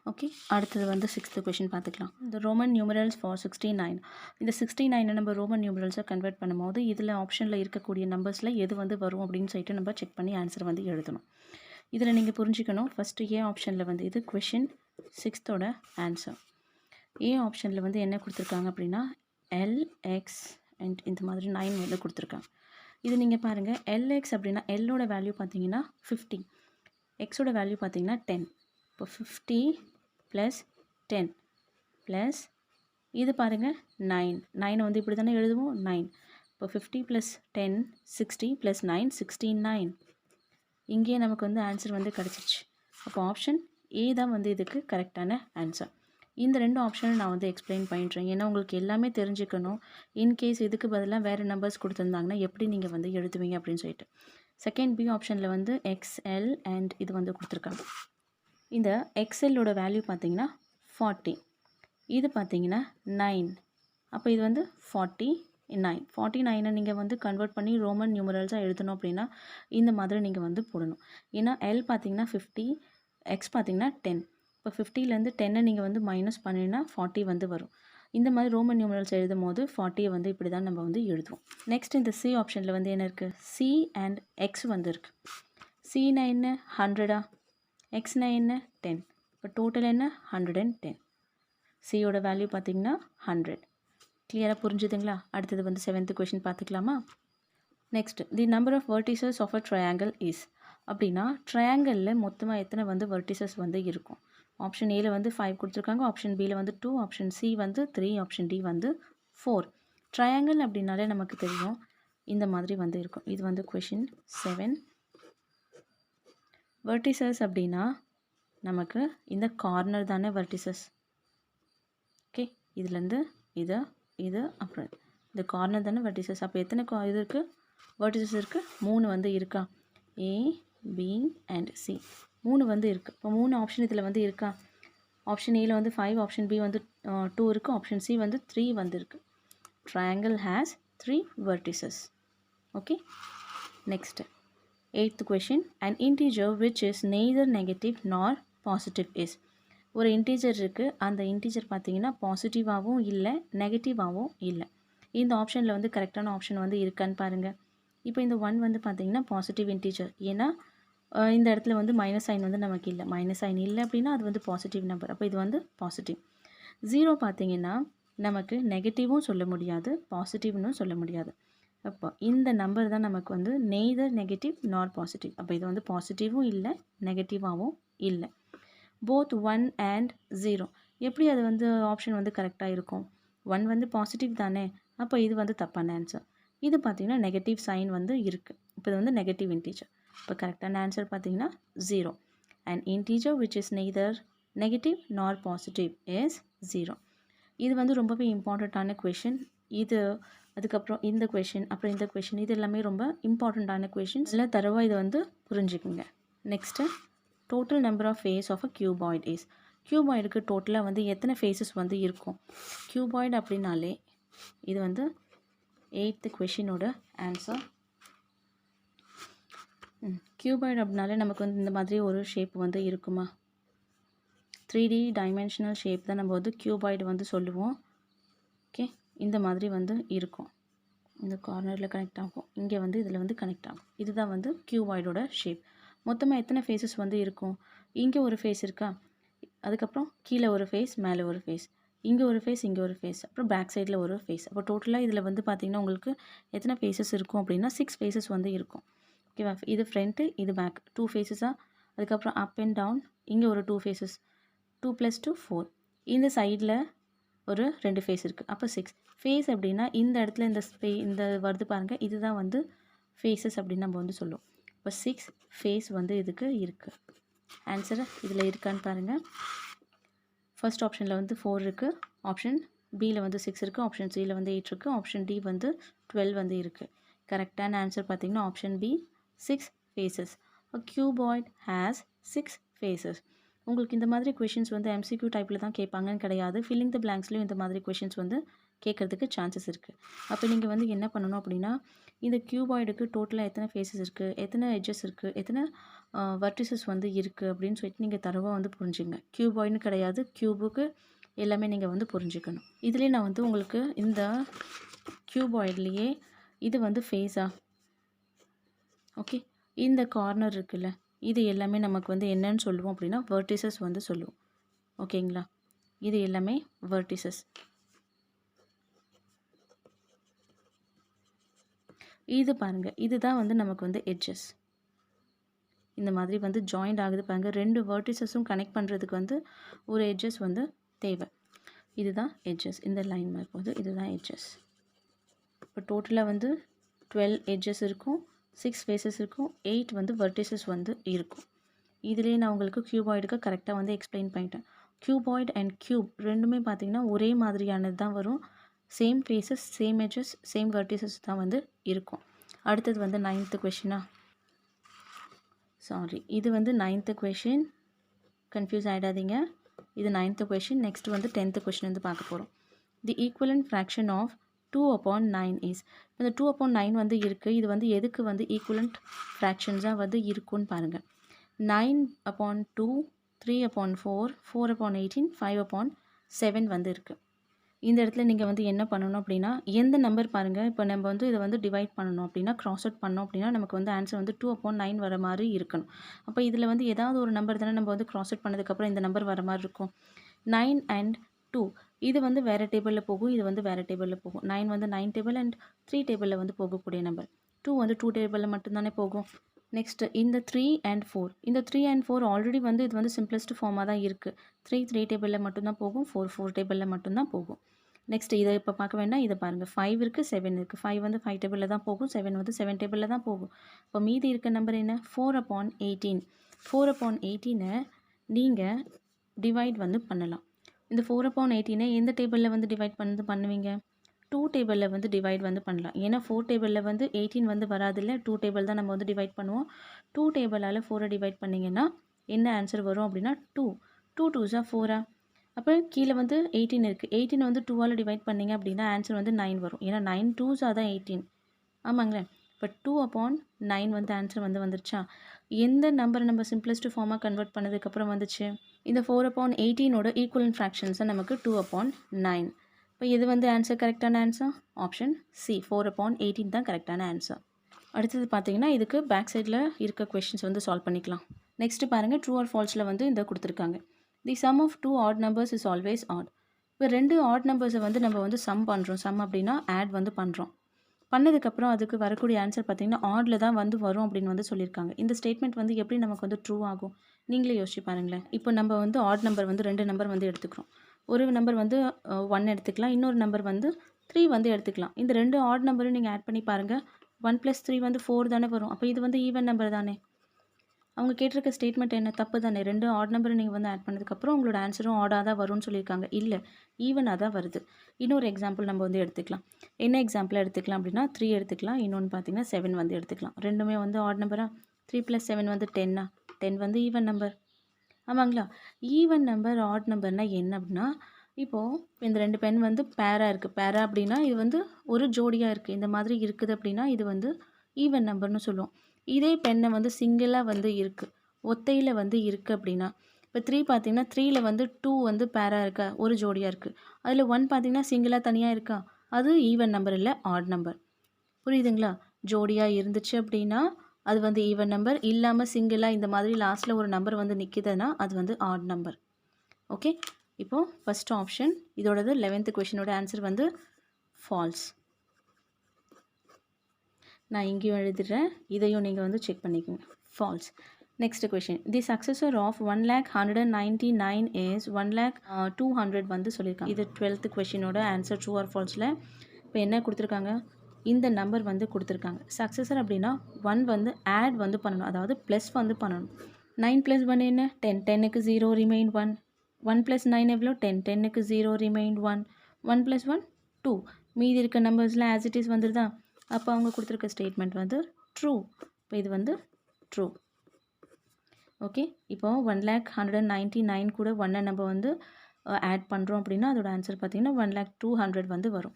ஓகே, அடுத்தது வந்து 6th கொஷின் பார்த்துக்கலாம். இந்த ரோமன் நியூமரல்ஸ் ஃபார் 69. இந்த 69 நம்ம ரோமன் நியூமரல்ஸை கன்வெர்ட் பண்ணும்போது இதில் ஆப்ஷனில் இருக்கக்கூடிய நம்பர்ஸில் எது வந்து வரும் அப்படின்னு சொல்லிட்டு நம்ம செக் பண்ணி ஆன்சர் வந்து எழுதணும். இதில் நீங்கள் புரிஞ்சுக்கணும், ஃபஸ்ட்டு ஏ ஆப்ஷனில் வந்து இது கொஷின் 6th ஆன்சர். ஏ ஆப்ஷனில் வந்து என்ன கொடுத்துருக்காங்க அப்படின்னா எல்எக்ஸ் அண்ட் இந்த மாதிரி 9 வந்து கொடுத்துருக்காங்க. இது நீங்கள் பாருங்கள், எல்எக்ஸ் அப்படின்னா எல்லோட வேல்யூ பார்த்தீங்கன்னா 50, எக்ஸோட வேல்யூ பார்த்தீங்கன்னா 10. இப்போ 50 + 10 ப்ளஸ் இது பாருங்கள் 9. 9 வந்து இப்படி தானே எழுதுவோம், 9. இப்போ 50 + 10 60 + 9 69. இங்கேயே நமக்கு வந்து ஆன்சர் வந்து கிடச்சிருச்சு. அப்போ ஆப்ஷன் ஏ தான் வந்து இதுக்கு கரெக்டான ஆன்சர். இந்த 2 ஆப்ஷனும் நான் வந்து எக்ஸ்பிளைன் பண்ணிடுறேன், ஏன்னா உங்களுக்கு எல்லாமே தெரிஞ்சுக்கணும். இன்கேஸ் இதுக்கு பதிலாக வேறு நம்பர்ஸ் கொடுத்துருந்தாங்கன்னா எப்படி நீங்கள் வந்து எழுதுவீங்க அப்படின்னு சொல்லிட்டு. செகண்ட் பி ஆப்ஷனில் வந்து XL அண்ட் இது வந்து கொடுத்துருக்காங்க. இந்த XLோட வேல்யூ பார்த்தீங்கன்னா 40, இது பார்த்தீங்கன்னா 9. அப்போ இது வந்து 49. 49 நீங்கள் வந்து கன்வெர்ட் பண்ணி ரோமன் நியூமரல்ஸாக எழுதணும் அப்படின்னா இந்த மாதிரி நீங்கள் வந்து போடணும். ஏன்னா எல் பார்த்தீங்கன்னா 50, எக்ஸ் பார்த்தீங்கன்னா 10. இப்போ 50லேருந்து 10 நீங்கள் வந்து மைனஸ் பண்ணிங்கன்னா 40 வந்து வரும். இந்த மாதிரி ரோமன் நியூமரல்ஸ் எழுதும் போது 40 வந்து இப்படி தான் நம்ம வந்து எழுதுவோம். நெக்ஸ்ட் இந்த சி ஆப்ஷனில் வந்து என்ன இருக்குது? சி அண்ட் எக்ஸ் வந்து இருக்குது. சினா என்ன? 100ஆ? எக்ஸ்னா என்ன? 10. இப்போ டோட்டல் என்ன? 110. சியோட வேல்யூ பார்த்தீங்கன்னா 100. கிளியராக புரிஞ்சுதுங்களா? அடுத்தது வந்து 7th கொஷின் பார்த்துக்கலாமா? Next, the number of vertices of a triangle is. அப்படின்னா ட்ரையாங்கிளில் மொத்தமாக எத்தனை வந்து வெர்டிசஸ் வந்து இருக்கும்? ஆப்ஷன் ஏல வந்து 5 கொடுத்துருக்காங்க, ஆப்ஷன் பியில் வந்து 2, ஆப்ஷன் சி வந்து 3, ஆப்ஷன் டி வந்து 4. ட்ரையாங்கிள் அப்படின்னாலே நமக்கு தெரியும் இந்த மாதிரி வந்து இருக்கும். இது வந்து கொஷின் 7. வெர்டிசஸ் அப்படின்னா நமக்கு இந்த கார்னர் தானே வெர்டிசஸ். ஓகே, இதுலேருந்து இது அப்புறம் இந்த கார்னர் தானே வெர்டிசஸ். அப்போ எத்தனை இது இருக்குது? வெர்டிசஸ் இருக்குது 3 வந்து இருக்கா? ஏ, பி அண்ட் சி 3 வந்து இருக்குது. இப்போ 3 ஆப்ஷன் இதில் வந்து இருக்கா? ஆப்ஷன் ஏல வந்து 5, ஆப்ஷன் பி வந்து 2 இருக்குது, ஆப்ஷன் சி வந்து 3 வந்து இருக்குது. Triangle has 3 vertices. Okay, next 8th question, an integer which is neither negative nor positive is. ஒரு இன்டீஜர் இருக்குது, அந்த இன்டீஜர் பார்த்தீங்கன்னா பாசிட்டிவாகவும் இல்லை நெகட்டிவாகவும் இல்லை. இந்த ஆப்ஷனில் வந்து கரெக்டான ஆப்ஷன் வந்து இருக்கான்னு பாருங்கள். இப்போ இந்த 1 வந்து பார்த்தீங்கன்னா பாசிட்டிவ் இன்டீஜர், ஏன்னா இந்த இடத்துல வந்து மைனஸ் சைன் வந்து நமக்கு இல்லை. மைனஸ் சைன் இல்லை அப்படின்னா அது வந்து பாசிட்டிவ் நம்பர், அப்போ இது வந்து பாசிட்டிவ். 0 பார்த்தீங்கன்னா நமக்கு நெகட்டிவும் சொல்ல முடியாது, பாசிட்டிவ்னு சொல்ல முடியாது. அப்போ இந்த நம்பர் தான் நமக்கு வந்து நெய்தர் நெகட்டிவ் நார் பாசிட்டிவ். அப்போ இது வந்து பாசிட்டிவும் இல்லை நெகட்டிவாகவும் இல்லை. போத் 1 அண்ட் 0 எப்படி அது வந்து ஆப்ஷன் வந்து கரெக்டாக இருக்கும்? 1 வந்து பாசிட்டிவ் தானே, அப்போ இது வந்து தப்பான ஆன்சர். இது பார்த்திங்கன்னா நெகட்டிவ் சைன் வந்து இருக்குது, இப்போ இது வந்து நெகட்டிவ் இன்டீஜர். இப்போ கரெக்டான ஆன்சர் பார்த்திங்கன்னா 0. And integer which is neither negative நார் பாசிட்டிவ் இஸ் 0. இது வந்து ரொம்பவே இம்பார்ட்டண்ட்டான கொஷின். இது அதுக்கப்புறம் இந்த கொஷின், அப்புறம் இந்த கொஷின், இது எல்லாமே ரொம்ப இம்பார்ட்டண்ட்டான கொஷின்ஸ். எல்லாம் தரவாக இதை வந்து புரிஞ்சுக்குங்க. Next, total number of face of a cuboid is. கியூபாய்டுக்கு டோட்டலாக வந்து எத்தனை ஃபேஸஸ் வந்து இருக்கும்? கியூபாய்டு அப்படின்னாலே இது வந்து 8th கொஷினோட ஆன்சர். கியூபாய்டு அப்படின்னாலே நமக்கு வந்து இந்த மாதிரி ஒரு ஷேப் வந்து இருக்குமா? 3D டைமென்ஷனல் ஷேப் தான் நம்ம வந்து கியூபாய்டு வந்து சொல்லுவோம். ஓகே, இந்த மாதிரி வந்து இருக்கும். இந்த கார்னரில் கனெக்ட் ஆகும், இங்கே வந்து இதில் வந்து கனெக்ட் ஆகும். இதுதான் வந்து கியூபாய்டோட ஷேப். மொத்தமாக எத்தனை ஃபேஸஸ் வந்து இருக்கும்? இங்கே ஒரு ஃபேஸ் இருக்கா, அதுக்கப்புறம் கீழே ஒரு ஃபேஸ், மேலே ஒரு ஃபேஸ், இங்கே ஒரு ஃபேஸ், இங்கே ஒரு ஃபேஸ், அப்புறம் பேக் சைடில் ஒரு ஃபேஸ். அப்போ டோட்டலாக இதில் வந்து பார்த்திங்கன்னா உங்களுக்கு எத்தனை ஃபேஸஸ் இருக்கும் அப்படின்னா 6 ஃபேஸஸ் வந்து இருக்கும். ஓகேவா? இது ஃப்ரண்ட்டு, இது பேக், 2 ஃபேஸஸாக. அதுக்கப்புறம் அப் அண்ட் டவுன், இங்கே ஒரு 2 ஃபேஸஸ், 2 + 2 4. இந்த சைடில் ஒரு 2 ஃபேஸ் இருக்குது, அப்போ 6 ஃபேஸ். அப்படின்னா இந்த இடத்துல இந்த வருது பாருங்கள், இதுதான் வந்து ஃபேஸஸ் அப்படின்னு நம்ம வந்து சொல்லுவோம். இப்போ 6 ஃபேஸ் வந்து இதுக்கு இருக்குது. ஆன்சர் இதில் இருக்கான்னு பாருங்கள். ஃபர்ஸ்ட் ஆப்ஷனில் வந்து 4 இருக்குது, ஆப்ஷன் பியில் வந்து 6 இருக்குது, ஆப்ஷன் சியில் வந்து 8 இருக்குது, ஆப்ஷன் டி வந்து 12 வந்து இருக்குது. கரெக்டான ஆன்சர் பார்த்திங்கன்னா option B, 6 faces. A cuboid has 6 faces. உங்களுக்கு இந்த மாதிரி கொஷின்ஸ் வந்து MCQ டைப்பில் தான் கேட்பாங்கன்னு கிடையாது, ஃபில்லிங் த பிளாங்க்ஸ்லையும் இந்த மாதிரி கொஷின்ஸ் வந்து கேட்குறதுக்கு சான்சஸ் இருக்குது. அப்போ நீங்கள் வந்து என்ன பண்ணணும் அப்படின்னா, இந்த கியூபாய்டுக்கு டோட்டலாக எத்தனை ஃபேஸஸ் இருக்குது, எத்தனை எட்ஜஸ் இருக்குது, எத்தனை வர்டிசஸ் வந்து இருக்குது அப்படின்னு சொல்லிட்டு நீங்கள் தரவாக வந்து புரிஞ்சுங்க. கியூபாய்டுன்னு கிடையாது, கியூபுக்கு எல்லாமே நீங்கள் வந்து புரிஞ்சுக்கணும். இதுலேயே நான் வந்து உங்களுக்கு இந்த கியூபாய்ட்லேயே இது வந்து ஃபேஸா, ஓகே, இந்த கார்னர் இருக்குல்ல, இது எல்லாமே நமக்கு வந்து என்னன்னு சொல்லுவோம் அப்படின்னா வெர்டிசஸ் வந்து சொல்லுவோம். ஓகேங்களா? இது எல்லாமே வெர்டிசஸ். இது பாருங்கள், இதுதான் வந்து நமக்கு வந்து எட்ஜஸ். இந்த மாதிரி வந்து ஜாயிண்ட் ஆகுது பாருங்கள், 2 வெர்டிசஸும் கனெக்ட் பண்ணுறதுக்கு வந்து ஒரு எட்ஜஸ் வந்து தேவை. இதுதான் எட்ஜஸ். இந்த லைன் மாதிரி போகுது, இதுதான் எட்ஜஸ். இப்போ டோட்டலாக வந்து 12 எட்ஜஸ் இருக்கும், 6 ஃபேஸஸ் இருக்கும், 8 வந்து வெர்டிசஸ் வந்து இருக்கும். இதிலே நான் உங்களுக்கு கியூபாய்டுக்கு கரெக்டாக வந்து எக்ஸ்பிளைன் பண்ணிட்டேன். கியூபாய்டு அண்ட் கியூப் ரெண்டுமே பார்த்திங்கன்னா ஒரே மாதிரியானது தான் வரும். Same faces, same edges, same vertices தான் வந்து இருக்கும். அடுத்தது வந்து 9th கொஷினா, சாரி, இது வந்து 9th கொஷின், கன்ஃபியூஸ் ஆகிடாதீங்க. இது 9th கொஷின். நெக்ஸ்ட் வந்து 10th கொஷின் வந்து பார்க்க போகிறோம். தி ஈக்குவலன்ட் ஃப்ராக்ஷன் ஆஃப் 2/9 இஸ். இந்த 2/9 வந்து இருக்குது, இது வந்து எதுக்கு வந்து ஈக்குவலண்ட் ஃப்ராக்ஷன்ஸாக வந்து இருக்குன்னு பாருங்கள். 9/2, 3/4, 4/18, 5/7 வந்து இருக்குது. இந்த இடத்துல நீங்கள் வந்து என்ன பண்ணணும் அப்படின்னா, எந்த நம்பர் பாருங்கள், இப்போ நம்ம வந்து இதை வந்து டிவைட் பண்ணணும் அப்படின்னா, கிராஸ் அவுட் பண்ணோம் அப்படின்னா நமக்கு வந்து ஆன்சர் வந்து 2/9 வர மாதிரி இருக்கணும். அப்போ இதில் வந்து ஏதாவது ஒரு நம்பர் தானே நம்ம வந்து கிராஸ் அவுட் பண்ணதுக்கப்புறம் இந்த நம்பர் வர மாதிரி இருக்கும். 9 and 2 இது வந்து வேறு டேபிளில் போகும், இது வந்து வேறு டேபிளில் போகும். 9 வந்து 9 டேபிள் அண்ட் 3 டேபிளில் வந்து போகக்கூடிய நம்பர். 2 வந்து 2 டேபிளில் மட்டும்தானே போகும். நெக்ஸ்ட்டு இந்த 3 and 4, இந்த 3 and 4 ஆல்ரெடி வந்து இது வந்து சிம்பிளஸ்ட் ஃபார்மாக தான் இருக்குது. 3 டேபிளில் மட்டும்தான் போகும், 4 டேபிளில் மட்டும்தான் போகும். நெக்ஸ்ட் இதை இப்போ பார்க்க வேண்டாம், இதை பாருங்கள். 5 இருக்குது, 7 இருக்குது. 5 வந்து 5 டேபிளில் தான் போகும், 7 வந்து 7 டேபிளில் தான் போகும். இப்போ மீதி இருக்க நம்பர் என்ன? 4/18. 4/18 நீங்கள் டிவைட் வந்து பண்ணலாம். இந்த 4/18 எந்த டேபிளில் வந்து டிவைட் பண்ணுவீங்க? 2 டேபிளில் வந்து டிவைட் வந்து பண்ணலாம். ஏன்னா 4 டேபிளில் வந்து 18 வந்து வராதில்ல, 2 டேபிள் தான் நம்ம வந்து டிவைட் பண்ணுவோம். 2 டேபிளால் 4 டிவைட் பண்ணிங்கன்னா என்ன ஆன்சர் வரும் அப்படின்னா 2. 2 2s are 4. அப்போ கீழே வந்து 18 இருக்குது. 18 வந்து 2ஆல் டிவைட் பண்ணிங்க அப்படின்னா ஆன்சர் வந்து 9 வரும். ஏன்னா 9 2s தான் 18. ஆமாங்களே. இப்போ 2/9 வந்து ஆன்சர் வந்து வந்துருச்சா? எந்த நம்பரை நம்ம சிம்பிளஸ்ட் ஃபார்மாக கன்வெர்ட் பண்ணதுக்கப்புறம் வந்துச்சு? இந்த 4/18ஓட ஈக்குவலன்ட் ஃப்ராக்ஷன்ஸை நமக்கு 2/9. இப்போ இது வந்து ஆன்சர் கரெக்டான ஆன்சர் ஆப்ஷன் சி, 4/18 தான் கரெக்டான ஆன்சர். அடுத்தது பார்த்தீங்கன்னா இதுக்கு பேக் சைடில் இருக்க கொஷின்ஸ் வந்து சால்வ் பண்ணிக்கலாம். நெக்ஸ்ட்டு பாருங்கள், ட்ரூ ஆர் ஃபால்ஸில் வந்து இந்த கொடுத்துருக்காங்க. The sum of 2 odd numbers is always odd. இப்போ 2 odd நம்பர்ஸை வந்து நம்ம வந்து சம் பண்ணுறோம். சம் அப்படின்னா ஆட் வந்து பண்ணுறோம். பண்ணதுக்கப்புறம் அதுக்கு வரக்கூடிய ஆன்சர் பார்த்திங்கன்னா ஆடில் தான் வந்து வரும் அப்படின்னு வந்து சொல்லியிருக்காங்க. இந்த ஸ்டேட்மெண்ட் வந்து எப்படி நமக்கு வந்து ட்ரூ ஆகும்? நீங்களே யோசிச்சு பாருங்களேன். இப்போ நம்ம வந்து ஆட் நம்பர் வந்து 2 நம்பர் வந்து எடுத்துக்கிறோம். ஒரு நம்பர் வந்து 1 எடுத்துக்கலாம், இன்னொரு நம்பர் வந்து 3 வந்து எடுத்துக்கலாம். இந்த 2 ஆட் நம்பரும் நீங்கள் ஆட் பண்ணி பாருங்கள். 1 + 3 வந்து 4 தானே வரும். அப்போ இது வந்து ஈவன் நம்பர் தானே. அவங்க கேட்டிருக்க ஸ்டேட்மெண்ட் என்ன? தப்பு தானே. 2 ஆட் நம்பரை நீங்கள் வந்து ஆட் பண்ணதுக்கப்புறம் உங்களோட ஆன்சரும் ஆடாக தான் வரும்னு சொல்லியிருக்காங்க. இல்லை, ஈவனாக தான் வருது. இன்னொரு எக்ஸாம்பிள் நம்ம வந்து எடுத்துக்கலாம். என்ன எக்ஸாம்பிள் எடுத்துக்கலாம் அப்படின்னா 3 எடுத்துக்கலாம், இன்னொன்று பார்த்தீங்கன்னா 7 வந்து எடுத்துக்கலாம். ரெண்டுமே வந்து ஆட் நம்பரா? 3 + 7 வந்து 10. 10 வந்து ஈவன் நம்பர். ஆமாங்களா? ஈவன் நம்பர் ஆட் நம்பர்னால் என்ன அப்படின்னா, இப்போது இந்த 2 பென் வந்து பேராக இருக்குது. பேரா அப்படின்னா இது வந்து ஒரு ஜோடியாக இருக்குது. இந்த மாதிரி இருக்குது அப்படின்னா இது வந்து ஈவன் நம்பர்னு சொல்லுவோம். இதே பெண்ணை வந்து சிங்கிளாக வந்து இருக்குது, ஒத்தையில் வந்து இருக்குது அப்படின்னா, இப்போ 3 பார்த்தீங்கன்னா 3ல் வந்து 2 வந்து பேராக இருக்கா, ஒரு ஜோடியாக இருக்குது. அதில் 1 பார்த்தீங்கன்னா சிங்கிளாக தனியாக இருக்கா, அது ஈவன் நம்பர் இல்லை, ஆட் நம்பர். புரியுதுங்களா? ஜோடியாக இருந்துச்சு அப்படின்னா அது வந்து ஈவன் நம்பர், இல்லாமல் சிங்கிளாக இந்த மாதிரி லாஸ்ட்டில் ஒரு நம்பர் வந்து நிற்கிதுன்னா அது வந்து ஆட் நம்பர். ஓகே, இப்போது ஃபஸ்ட் ஆப்ஷன் இதோடது 11th கொஷினோட ஆன்சர் வந்து ஃபால்ஸ். நான் இங்கேயும் எழுதிடுறேன், இதையும் நீங்கள் வந்து செக் பண்ணிக்கோங்க. False. Next question, the successor of 1,199 is 1,200 வந்து சொல்லியிருக்காங்க. இது 12th கொஷினோட ஆன்சர் ட்ரூ ஆர் ஃபால்ஸில். இப்போ என்ன கொடுத்துருக்காங்க, இந்த நம்பர் வந்து கொடுத்துருக்காங்க. சக்ஸஸர் அப்படின்னா 1 வந்து ஆட் வந்து பண்ணணும், அதாவது ப்ளஸ் வந்து பண்ணணும். 9 + 1 என்ன 10, 10க்கு 0 ரிமைன் 1, 1 + 9 எவ்வளோ 10, 10க்கு 0 ரிமைன் 1, 1 + 1 2, மீதி இருக்க நம்பர்ஸில் ஆஸ் இட் இஸ் வந்துருதா. அப்போ அவங்க கொடுத்துருக்க ஸ்டேட்மெண்ட் வந்து ட்ரூ. இப்போ இது வந்து ட்ரூ. ஓகே, இப்போது 1,199 கூட 1 நம்ம வந்து ஆட் பண்ணுறோம் அப்படின்னா அதோட ஆன்சர் பார்த்திங்கன்னா 1,200 வந்து வரும்.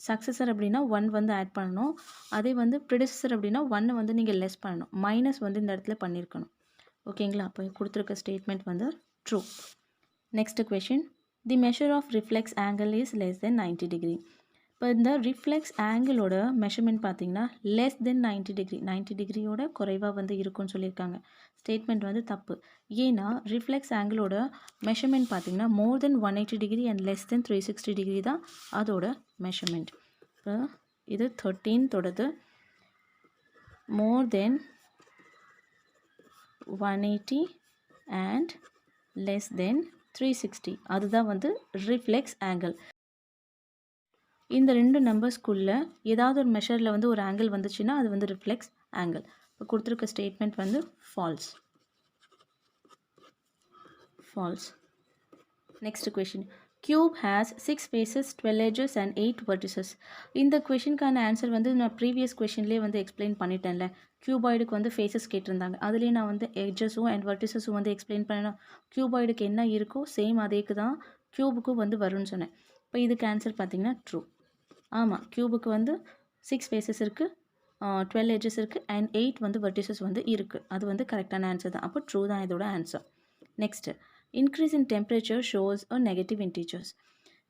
சக்ஸஸர் அப்படின்னா 1 வந்து ஆட் பண்ணணும், அதே வந்து ப்ரிடிசஸர் அப்படின்னா 1 வந்து நீங்கள் லெஸ் பண்ணணும், மைனஸ் வந்து இந்த இடத்துல பண்ணியிருக்கணும். ஓகேங்களா? அப்போ கொடுத்துருக்க ஸ்டேட்மெண்ட் வந்து true. Next question, the measure of reflex angle is less than 90 degree. இப்போ இந்த ரிஃப்ளெக்ஸ் ஆங்கிளோட மெஷர்மெண்ட் பார்த்தீங்கன்னா லெஸ் தென் 90 டிகிரி, 90 டிகிரியோட குறைவாக வந்து இருக்கும்னு சொல்லியிருக்காங்க. ஸ்டேட்மெண்ட் வந்து தப்பு. ஏன்னா ரிஃப்ளெக்ஸ் ஆங்கிளோட மெஷர்மெண்ட் பார்த்தீங்கன்னா மோர் தென் 180 degree and less than 360 degree தான் அதோட மெஷர்மெண்ட். இப்போ இது 13th more then 180 and less than 360, அதுதான் வந்து ரிஃப்ளெக்ஸ் ஆங்கிள். இந்த ரெண்டு நம்பர்ஸ்குள்ளே ஏதாவது ஒரு மெஷரில் வந்து ஒரு ஆங்கிள் வந்துச்சுன்னா அது வந்து ரிஃப்ளெக்ஸ் ஆங்கிள். இப்போ கொடுத்துருக்க ஸ்டேட்மெண்ட் வந்து false. False. Next question, cube has 6 faces, 12 edges and 8 vertices. இந்த கொஷினுக்கான ஆன்சர் வந்து நான் ப்ரீவியஸ் கொஷின்லேயே வந்து எக்ஸ்பிளைன் பண்ணிட்டேன்ல. கியூபாய்டுக்கு வந்து ஃபேஸஸ் கேட்டிருந்தாங்க, அதுலேயே நான் வந்து எட்ஜஸும் அண்ட் வெர்டிசஸும் வந்து எக்ஸ்பிளைன் பண்ணேன். கியூபாய்டுக்கு என்ன இருக்கோ சேம் அதேக்கு தான் கியூபுக்கும் வந்து வரும்னு சொன்னேன். இப்போ இதுக்கு ஆன்சர் பார்த்தீங்கன்னா ட்ரூ. ஆமாம், கியூபுக்கு வந்து 6 ஃபேஸஸ் இருக்குது, 12 எட்ஜஸ் இருக்குது அண்ட் 8 வந்து வெர்டிசஸ் வந்து இருக்குது. அது வந்து கரெக்டான ஆன்சர் தான். அப்போ ட்ரூ தான் இதோட answer. Next, increase in temperature shows a negative integers.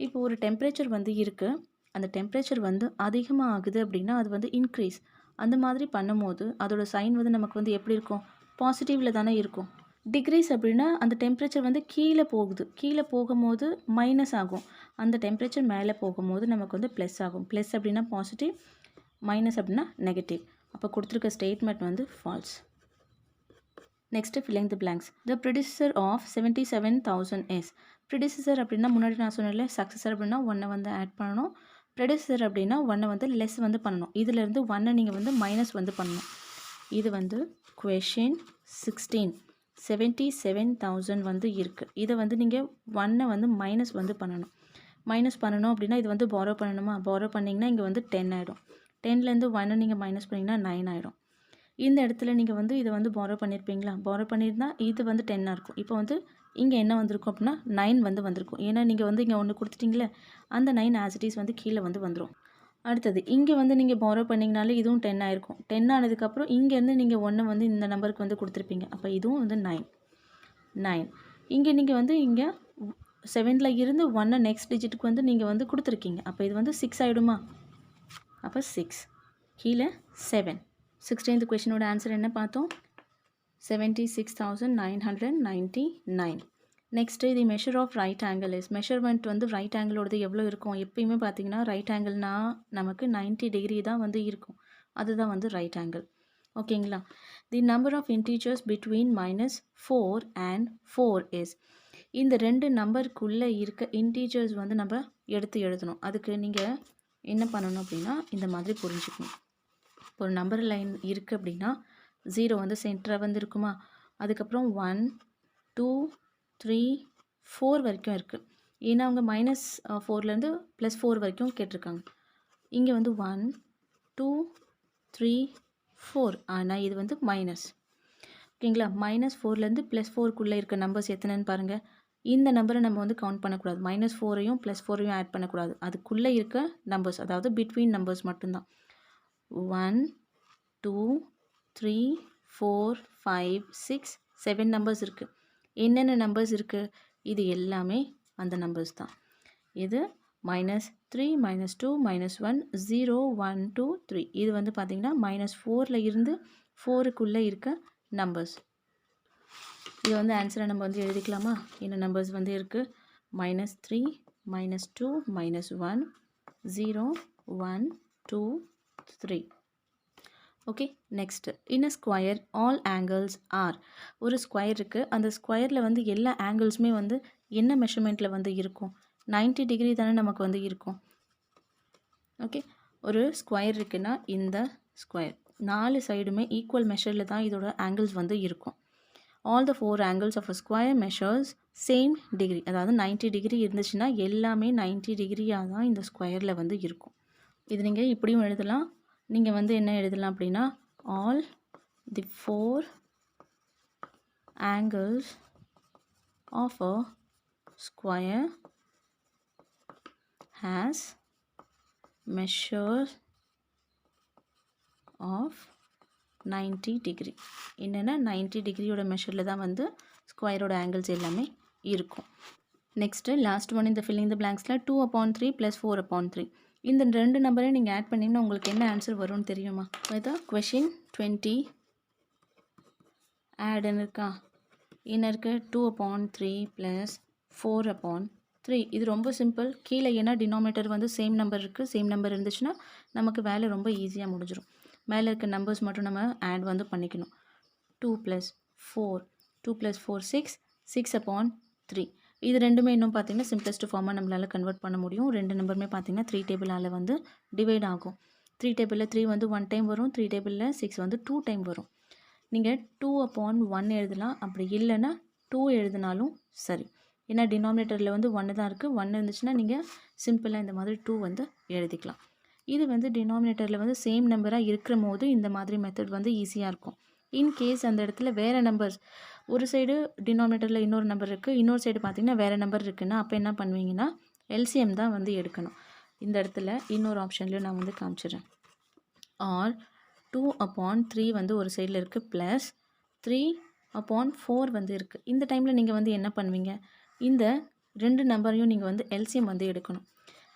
இப்போ ஒரு டெம்பரேச்சர் வந்து இருக்குது, அந்த டெம்பரேச்சர் வந்து அதிகமாக ஆகுது அப்படின்னா அது வந்து இன்க்ரீஸ். அந்த மாதிரி பண்ணும்போது அதோட சைன் வந்து நமக்கு வந்து எப்படி இருக்கும், பாசிட்டிவில் தானே இருக்கும். டிக்ரீஸ் அப்படின்னா அந்த டெம்பரேச்சர் வந்து கீழே போகுது, கீழே போகும்போது மைனஸ் ஆகும். அந்த டெம்பரேச்சர் மேலே போகும்போது நமக்கு வந்து ப்ளஸ் ஆகும். ப்ளஸ் அப்படின்னா பாசிட்டிவ், மைனஸ் அப்படின்னா நெகட்டிவ். அப்போ கொடுத்துருக்க ஸ்டேட்மெண்ட் வந்து false. Next, filling the blanks. The predecessor of 77,000 is. Predecessor அப்படின்னா முன்னாடி நான் சொன்னேன்ல, சக்ஸஸர் அப்படின்னா 1 வந்து ஆட் பண்ணணும், ப்ரிடிசஸர் அப்படின்னா 1 வந்து லெஸ் வந்து பண்ணணும். இதிலேருந்து 1 நீங்கள் வந்து மைனஸ் வந்து பண்ணணும். இது வந்து கொஷின் 16. 77,000 வந்து இருக்குது. இதை வந்து நீங்கள் 1 வந்து மைனஸ் வந்து பண்ணணும். மைனஸ் பண்ணணும் அப்படின்னா இது வந்து பாரோ பண்ணணுமா, பாரோ பண்ணிங்கன்னா இங்கே வந்து 10 ஆகிடும். 10லேருந்து 1 நீங்கள் மைனஸ் பண்ணிங்கன்னா 9 ஆகிடும். இந்த இடத்துல நீங்கள் வந்து இதை வந்து பாரோ பண்ணியிருப்பீங்களா, பாரோ பண்ணியிருந்தால் இது வந்து 10ஆக இருக்கும். இப்போ வந்து இங்கே என்ன வந்திருக்கும் அப்படின்னா 9 வந்து வந்திருக்கும். ஏன்னா நீங்கள் வந்து இங்கே ஒன்று கொடுத்துட்டிங்களே, அந்த 9 ஆஸ் இட் இஸ் வந்து கீழே வந்து வந்துடும். அடுத்தது இங்கே வந்து நீங்கள் பாரோ பண்ணிங்கனாலே இதுவும் 10 ஆயிருக்கும். 10 ஆனதுக்கப்புறம் இங்கேருந்து நீங்கள் 1 வந்து இந்த நம்பருக்கு வந்து கொடுத்துருப்பீங்க. அப்போ இதுவும் வந்து 9. இங்கே நீங்கள் வந்து இங்கே 7ல் இருந்து 1 நெக்ஸ்ட் டிஜிட்டுக்கு வந்து நீங்கள் வந்து கொடுத்துருக்கீங்க. அப்போ இது வந்து 6 ஆகிடுமா. அப்போ 6 கீழே 7. 16th கொஷினோட ஆன்சர் என்ன பார்த்தோம், 76,999. Next, the measure of right angle is. Measurement வந்து ரைட் ஆங்கிளோடது எவ்வளோ இருக்கும், எப்பயுமே பார்த்தீங்கன்னா ரைட் ஆங்கிள்னா நமக்கு 90 டிகிரி தான் வந்து இருக்கும். அதுதான் வந்து ரைட் ஆங்கிள். ஓகேங்களா. The number of integers between -4 and 4 is. இந்த ரெண்டு நம்பருக்குள்ளே இருக்க இன்டீஜர்ஸ் வந்து நம்ம எடுத்து எழுதணும். அதுக்கு நீங்கள் என்ன பண்ணணும் அப்படின்னா இந்த மாதிரி புரிஞ்சுக்கணும். இப்போ ஒரு நம்பர் லைன் இருக்குது அப்படின்னா 0 வந்து சென்டராக வந்து இருக்குமா, அதுக்கப்புறம் 1 2 3 4 வரைக்கும் இருக்குது. ஏன்னா அவங்க -4லேருந்து +4 வரைக்கும் கேட்டிருக்காங்க. இங்கே வந்து 1 2 3 4, ஆனால் இது வந்து மைனஸ். ஓகேங்களா. -4லேருந்து +4க்குள்ளே இருக்க நம்பர்ஸ் எத்தனைன்னு பாருங்கள். இந்த நம்பரை நம்ம வந்து கவுண்ட் பண்ணக்கூடாது. -4ஐயும் +4ஐயும் ஆட் பண்ணக்கூடாது. அதுக்குள்ளே இருக்க நம்பர்ஸ், அதாவது பிட்வீன் நம்பர்ஸ் மட்டும்தான். 1 2 3 4 5 6 7 நம்பர்ஸ் இருக்குது. என்னென்ன நம்பர்ஸ் இருக்குது, இது எல்லாமே அந்த நம்பர்ஸ் தான். இது -3 -2 -1 0 1 2 3 இது வந்து பார்த்தீங்கன்னா -4ல் இருந்து 4க்குள்ளே இருக்க நம்பர்ஸ். இது வந்து ஆன்சரை நம்ம வந்து எழுதிக்கலாமா? என்ன நம்பர்ஸ் வந்து இருக்குது? -3 -2 -1 0 1 2 3. Okay, next. இன் அ ஸ்கொயர் ஆல் ஆங்கிள்ஸ் ஆர். ஒரு ஸ்கொயர் இருக்குது. அந்த ஸ்கொயரில் வந்து எல்லா ஆங்கிள்ஸுமே வந்து என்ன மெஷர்மெண்ட்டில் வந்து இருக்கும்? 90 டிகிரி தானே நமக்கு வந்து இருக்கும். ஓகே, ஒரு ஸ்கொயர் இருக்குன்னா இந்த ஸ்கொயர் 4 சைடுமே ஈக்குவல் மெஷரில் தான் இதோட ஆங்கிள்ஸ் வந்து இருக்கும். All the 4 angles of a square measures same degree. அதாவது 90 டிகிரி இருந்துச்சுன்னா எல்லாமே 90 டிகிரியாக தான் இந்த ஸ்கொயரில் வந்து இருக்கும். இது நீங்கள் இப்படியும் எழுதலாம். நீங்கள் வந்து என்ன எழுதலாம் அப்படின்னா all the 4 angles of a square has measures of 90 degree. என்னென்னா 90 டிகிரியோட மெஷரில் தான் வந்து ஸ்கொயரோட ஆங்கிள்ஸ் எல்லாமே இருக்கும். நெக்ஸ்ட்டு லாஸ்ட் ஒன் இந்த ஃபில்லிங் த பிளாங்க்ஸில் 2/3 + 4/3. இந்த ரெண்டு நம்பரையும் நீங்கள் ஆட் பண்ணிங்கன்னா உங்களுக்கு என்ன ஆன்சர் வரும்னு தெரியுமா? இது கொஷின் 20 ஆடுன்னு இருக்கா? என்ன இருக்குது? 2/3 + 4/3. இது ரொம்ப சிம்பிள். கீழே ஏன்னா டினாமினேட்டர் வந்து சேம் நம்பர் இருக்குது. சேம் நம்பர் இருந்துச்சுன்னா நமக்கு வேலை ரொம்ப ஈஸியாக முடிஞ்சிடும். மேலே இருக்க நம்பர்ஸ் மட்டும் நம்ம ஆட் வந்து பண்ணிக்கணும். 2 + 4 2 + 4 6 6/3. இது ரெண்டுமே இன்னும் பார்த்தீங்கன்னா சிம்பிளஸ்ட் ஃபார்மாக நம்மளால் கன்வெர்ட் பண்ண முடியும். ரெண்டு நம்பருமே பார்த்தீங்கன்னா 3 டேபிளால் வந்து டிவைட் ஆகும். 3 டேபிளில் 3 வந்து 1 டைம் வரும். 3 டேபிளில் 6 வந்து 2 டைம் வரும். நீங்கள் 2/1 எழுதலாம். அப்படி இல்லைன்னா 2 எழுதினாலும் சரி. ஏன்னா டினாமினேட்டரில் வந்து 1 தான் இருக்குது. 1 இருந்துச்சுன்னா நீங்கள் சிம்பிளாக இந்த மாதிரி 2 வந்து எழுதிக்கலாம். இது வந்து டினாமினேட்டரில் வந்து சேம் நம்பராக இருக்கிற போது இந்த மாதிரி மெத்தட் வந்து ஈஸியாக இருக்கும். இன்கேஸ் அந்த இடத்துல வேறு நம்பர்ஸ் ஒரு சைடு டினாமினேட்டரில் இன்னொரு நம்பர் இருக்குது, இன்னொரு சைடு பார்த்திங்கன்னா வேறு நம்பர் இருக்குன்னா அப்போ என்ன பண்ணுவீங்கன்னா எல்சிஎம் தான் வந்து எடுக்கணும். இந்த இடத்துல இன்னொரு ஆப்ஷன்லையும் நான் வந்து காமிச்சிடுறேன். ஆர் 2/3 வந்து ஒரு சைடில் இருக்குது ப்ளஸ் 3/4 வந்து இருக்குது. இந்த டைமில் நீங்கள் வந்து என்ன பண்ணுவீங்க? இந்த ரெண்டு நம்பரையும் நீங்கள் வந்து எல்சிஎம் வந்து எடுக்கணும்.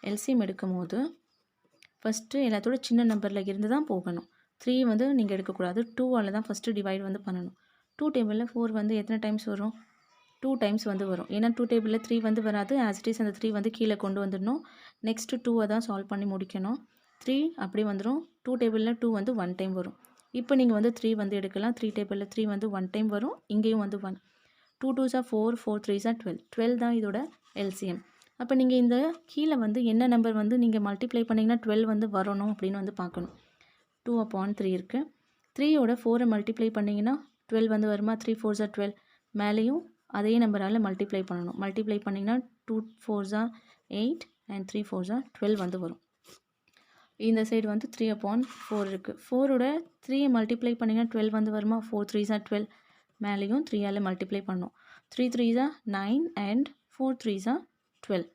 எல்சிஎம் எடுக்கும் போது ஃபஸ்ட்டு எல்லாத்தோட சின்ன நம்பரில் இருந்து தான் போகணும். 3 வந்து நீங்கள் எடுக்கக்கூடாது. 2ஆல் தான் ஃபஸ்ட்டு டிவைட் வந்து பண்ணணும். 2 டேபிளில் 4 வந்து எத்தனை டைம்ஸ் வரும்? 2 டைம்ஸ் வந்து வரும். ஏன்னா 2 டேபிளில் 3 வந்து வராது. ஆஸ் இட் இஸ் அந்த 3 வந்து கீழே கொண்டு வந்துடணும். நெக்ஸ்ட்டு 2 தான் சால்வ் பண்ணி முடிக்கணும். 3 அப்படியே வந்துடும். 2 டேபிளில் 2 வந்து 1 டைம் வரும். இப்போ நீங்கள் வந்து 3 வந்து எடுக்கலாம். 3 டேபிளில் 3 வந்து 1 டைம் வரும். இங்கேயும் வந்து 1. 2 2s are 4 4 3s are 12. 12 தான் இதோட எல்சிஎம். அப்போ நீங்கள் இந்த கீழே வந்து என்ன நம்பர் வந்து நீங்கள் மல்டிப்ளை பண்ணிங்கன்னா 12 வந்து வரணும் அப்படின்னு வந்து பார்க்கணும். 2/3 இருக்குது. 3யோட 4 மல்டிப்ளை பண்ணிங்கன்னா 12 வந்து வருமா? 3 4s are 12. மேலேயும் அதே நம்பரால் மல்டிப்ளை பண்ணணும். மல்டிப்ளை பண்ணிங்கன்னா 2 4s are 8 and 3 4s are 12 வந்து வரும். இந்த சைடு வந்து 3/4 இருக்குது. 4ஓட 3 மல்டிப்ளை பண்ணிங்கன்னா 12 வந்து வருமா? 4 3s are 12. மேலேயும் 3ஆல் மல்டிப்ளை பண்ணணும். 3 3s are 9 and 4 3s are 12.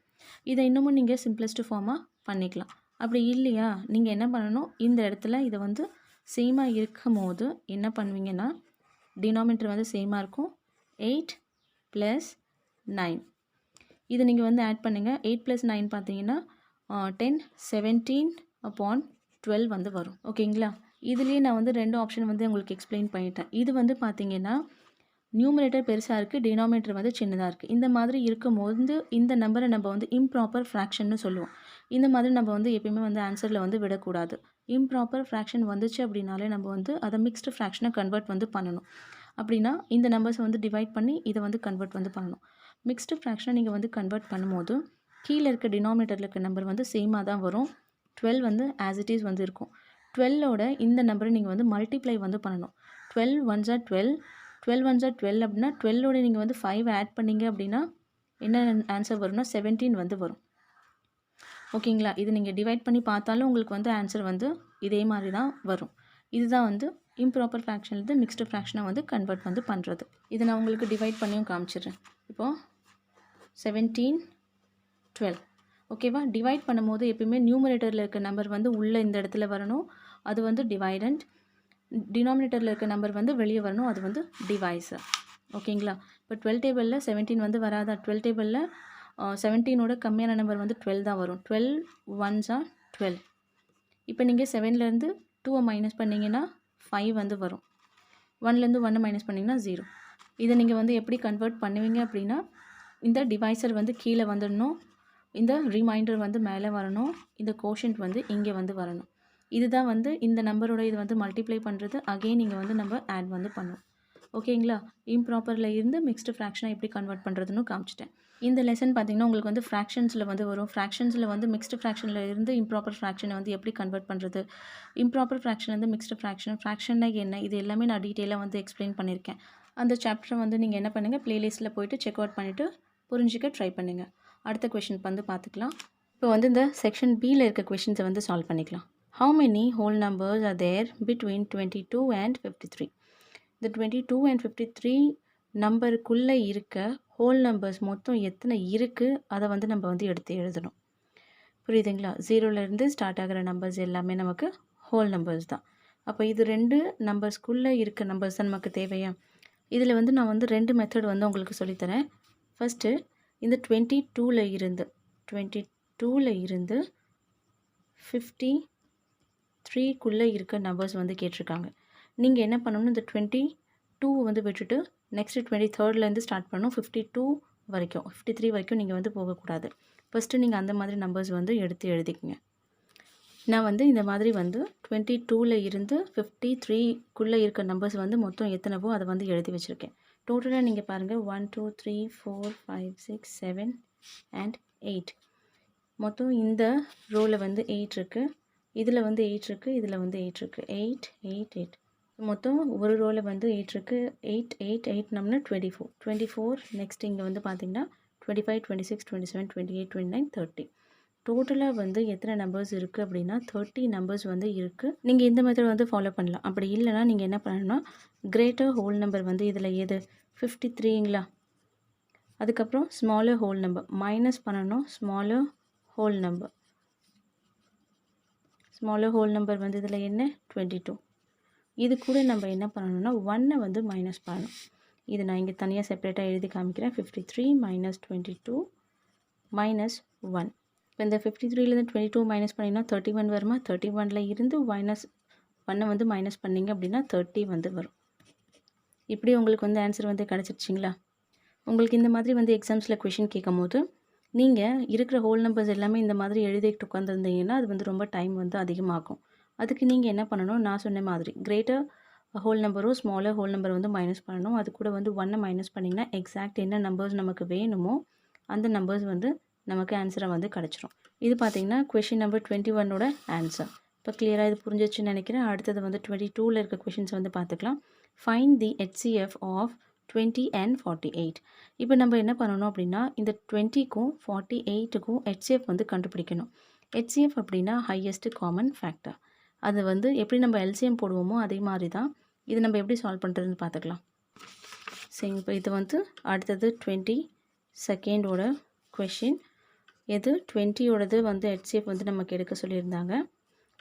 இதை இன்னமும் நீங்கள் சிம்பிளஸ்ட் ஃபார்மாக பண்ணிக்கலாம். அப்படி இல்லையா நீங்கள் என்ன பண்ணணும்? இந்த இடத்துல இதை வந்து சேமாக இருக்கும் போது என்ன பண்ணுவீங்கன்னா டினாமினேட்டர் வந்து சேமாக இருக்கும். 8 + 9 இது நீங்கள் வந்து ஆட் பண்ணுங்கள். 8 + 9 பார்த்தீங்கன்னா 10 17/12 வந்து வரும். ஓகேங்களா? இதுலேயே நான் வந்து ரெண்டு ஆப்ஷன் வந்து உங்களுக்கு எக்ஸ்பிளைன் பண்ணிட்டேன். இது வந்து பார்த்தீங்கன்னா நியூமரேட்டர் பெருசாக இருக்குது, டினாமினேட்டர் வந்து சின்னதாக இருக்குது. இந்த மாதிரி இருக்கும்போது இந்த நம்பரை நம்ம வந்து இம்ப்ராப்பர் ஃப்ராக்ஷன்னு சொல்லுவோம். இந்த மாதிரி நம்ம வந்து எப்பயுமே வந்து ஆன்சரில் வந்து விடக்கூடாது. இம்ப்ராப்பர் ஃப்ராக்ஷன் வந்துச்சு அப்படின்னாலே நம்ம வந்து அதை மிக்ஸ்டு ஃப்ராக்ஷனை கன்வெர்ட் வந்து பண்ணணும். அப்படின்னா இந்த நம்பர்ஸை வந்து டிவைட் பண்ணி இதை வந்து கன்வெர்ட் வந்து பண்ணணும். மிக்ஸ்டு ஃப்ராக்ஷனை நீங்கள் வந்து கன்வெர்ட் பண்ணும்போது கீழே இருக்க டினாமினேட்டரில் இருக்க நம்பர் வந்து சேமாக தான் வரும். 12 வந்து ஆஸ் இட் இஸ் வந்து இருக்கும். 12ஓட இந்த நம்பரை நீங்கள் வந்து மல்டிப்ளை வந்து பண்ணணும். 12 1s are 12 12 1s are 12 அப்படின்னா 12ஓட நீங்கள் வந்து 5 ஆட் பண்ணிங்க அப்படின்னா என்ன ஆன்சர் வரும்னா 17 வந்து வரும். ஓகேங்களா? இது நீங்கள் டிவைட் பண்ணி பார்த்தாலும் உங்களுக்கு வந்து ஆன்சர் வந்து இதே மாதிரி தான் வரும். இதுதான் வந்து இம்ப்ராப்பர் ஃப்ராக்ஷன்லேருந்து மிக்ஸ்டு ஃப்ராக்ஷனை வந்து கன்வெர்ட் வந்து பண்ணுறது. இதை நான் உங்களுக்கு டிவைட் பண்ணியும் காமிச்சிடுறேன். இப்போது 17 12 ஓகேவா? டிவைட் பண்ணும்போது எப்பயுமே நியூமரேட்டரில் இருக்க நம்பர் வந்து உள்ளே இந்த இடத்துல வரணும். அது வந்து டிவைடண்ட். டினாமினேட்டரில் இருக்க நம்பர் வந்து வெளியே வரணும். அது வந்து டிவைஸர். ஓகேங்களா? இப்போ 12 டேபிளில் 17 வந்து வராதா? 12 டேபிளில் 17ஓட கம்மியான நம்பர் வந்து 12 தான் வரும். 12 1s are 12. இப்போ நீங்கள் 7லேருந்து 2 மைனஸ் பண்ணிங்கன்னா 5 வந்து வரும். 1லேருந்து 1 மைனஸ் பண்ணிங்கன்னா 0. இதை நீங்கள் வந்து எப்படி கன்வெர்ட் பண்ணுவீங்க அப்படின்னா, இந்த டிவைசர் வந்து கீழே வந்துடணும், இந்த ரிமைண்டர் வந்து மேலே வரணும், இந்த கோஷன்ட் வந்து இங்கே வந்து வரணும். இதுதான் வந்து இந்த நம்பரோட இது வந்து மல்டிப்ளை பண்ணுறது. அகெயின் இங்கே வந்து நம்ம ஆட் வந்து பண்ணுவோம். ஓகேங்களா? இம்ப்ராப்பரில் இருந்து மிக்ஸ்டு ஃப்ராக்ஷனை எப்படி கன்வெர்ட் பண்ணுறதுன்னு காமிச்சிட்டேன். இந்த லெசன் பார்த்திங்கன்னா உங்களுக்கு வந்து ஃப்ராக்ஷன்ஸில் வந்து வரும். ஃப்ராக்ஷன்ஸில் வந்து மிக்ஸ்டு ஃப்ராக்ஷனில் இருந்து இம்ப்ராப்பர் ஃப்ராக்ஷனை வந்து எப்படி கன்வெர்ட் பண்ணுறது, இம்ப்ராப்பர் ஃப்ராக்ஷன்லேருந்து மிக்ஸ்டு ஃப்ராக்ஷன்னா என்ன, இது எல்லாமே நான் டீட்டெயிலாக வந்து எக்ஸ்பிளைன் பண்ணியிருக்கேன். அந்த சாப்டரை வந்து நீங்கள் என்ன பண்ணுங்கள், ப்ளேலிஸ்ட்டில் போய்ட்டு செக் அவுட் பண்ணிவிட்டு புரிஞ்சிக்க ட்ரை பண்ணுங்கள். அடுத்த கொஷின் வந்து பார்த்துக்கலாம். இப்போ வந்து இந்த செக்ஷன் பியில் இருக்க கொஷின்ஸை வந்து சால்வ் பண்ணிக்கலாம். How many whole numbers are there between 22 and 53? இந்த 22 and 53 நம்பருக்குள்ளே இருக்க ஹோல் நம்பர்ஸ் மொத்தம் எத்தனை இருக்குது அதை வந்து நம்ம வந்து எடுத்து எழுதணும். புரியுதுங்களா? 0லேருந்து ஸ்டார்ட் ஆகிற நம்பர்ஸ் எல்லாமே நமக்கு ஹோல் நம்பர்ஸ் தான். அப்போ இது 2 நம்பர்ஸ்க்குள்ளே இருக்க நம்பர்ஸ் தான் நமக்கு தேவையா? இதில் வந்து நான் வந்து 2 மெத்தட் வந்து உங்களுக்கு சொல்லித்தரேன். ஃபஸ்ட்டு இந்த 22ல் இருந்து 53க்குள்ளே இருக்க நம்பர்ஸ் வந்து கேட்டிருக்காங்க. நீங்கள் என்ன பண்ணணும், இந்த 22 வந்து விட்டுட்டு நெக்ஸ்ட்டு 23லேருந்து ஸ்டார்ட் பண்ணணும். 52 வரைக்கும் 53 வரைக்கும் நீங்கள் வந்து போகக்கூடாது. ஃபஸ்ட்டு நீங்கள் அந்த மாதிரி நம்பர்ஸ் வந்து எடுத்து எழுதிக்கங்க. நான் வந்து இந்த மாதிரி வந்து 22ல் இருந்து 53க்குள்ளே இருக்க நம்பர்ஸ் வந்து மொத்தம் எத்தனைவோ அதை வந்து எழுதி வச்சுருக்கேன். டோட்டலாக நீங்கள் பாருங்கள் 1 2 3 4 5 6 7 and 8. மொத்தம் இந்த ரோவில் வந்து 8 இருக்குது, இதில் வந்து 8 இருக்குது, இதில் வந்து 8 இருக்குது. 8 8 8 மொத்தம் ஒரு ரோவில் வந்து 8 இருக்குது. 8 8 8 நம்மள 24. நெக்ஸ்ட் இங்கே வந்து பார்த்திங்கன்னா 25 26 27 28 29 30. டோட்டலாக வந்து எத்தனை நம்பர்ஸ் இருக்குது அப்படின்னா 30 நம்பர்ஸ் வந்து இருக்குது. நீங்கள் இந்த மெத்தட் வந்து ஃபாலோ பண்ணலாம். அப்படி இல்லைனா நீங்கள் என்ன பண்ணணும்னா, கிரேட்டர் ஹோல் நம்பர் வந்து இதில் எது 53ங்களா, அதுக்கப்புறம் ஸ்மாலர் ஹோல் நம்பர் மைனஸ் பண்ணணும். ஸ்மாலர் ஹோல் நம்பர் வந்து இதில் என்ன 22. இது கூட நம்ம என்ன பண்ணணும்னா 1 வந்து மைனஸ் பண்ணணும். இது நான் இங்கே தனியாக செப்பரேட்டாக எழுதி காமிக்கிறேன். 53 மைனஸ் 22 மைனஸ் 1. இப்போ இந்த 53லேருந்து 22 மைனஸ் பண்ணிங்கன்னா 31 வருமா? 31ல் இருந்து மைனஸ் 1 வந்து மைனஸ் பண்ணிங்க அப்படின்னா 30 வந்து வரும். இப்படி உங்களுக்கு வந்து ஆன்சர் வந்து கிடச்சிருச்சிங்களா? உங்களுக்கு இந்த மாதிரி வந்து எக்ஸாம்ஸில் கொஷின் கேட்கும் போது நீங்கள் இருக்கிற ஹோல் நம்பர்ஸ் எல்லாமே இந்த மாதிரி எழுதிட்டு உட்காந்துருந்தீங்கன்னா அது வந்து ரொம்ப டைம் வந்து அதிகமாகும். அதுக்கு நீங்கள் என்ன பண்ணணும், நான் சொன்ன மாதிரி கிரேட்டர் ஹோல் நம்பரும் ஸ்மாலர் ஹோல் நம்பர் வந்து மைனஸ் பண்ணணும். அது கூட வந்து 1 மைனஸ் பண்ணிங்கன்னா எக்ஸாக்ட் என்ன நம்பர்ஸ் நமக்கு வேணுமோ அந்த நம்பர்ஸ் வந்து நமக்கு ஆன்சரை வந்து கிடச்சிரும். இது பார்த்திங்கன்னா கொஷின் நம்பர் 21ஓட ஆன்சர். இப்போ கிளியராக இது புரிஞ்சிச்சுன்னு நினைக்கிறேன். அடுத்தது வந்து 22ல் இருக்க கொஷின்ஸ் வந்து பார்த்துக்கலாம். Find the HCF of 20 and 48. இப்போ நம்ம என்ன பண்ணணும் அப்படின்னா, இந்த 20க்கும் 48க்கும் HCF வந்து கண்டுபிடிக்கணும். HCF அப்படின்னா ஹையஸ்ட் காமன் ஃபேக்டர். அது வந்து எப்படி நம்ம LCM போடுவோமோ அதே மாதிரி தான். இது நம்ம எப்படி சால்வ் பண்ணுறதுன்னு பார்த்துக்கலாம். சரி, இப்போ இது வந்து அடுத்தது 22ஓட கொஷின். எது 20ஓடது வந்து HCF வந்து நமக்கு எடுக்க சொல்லியிருந்தாங்க,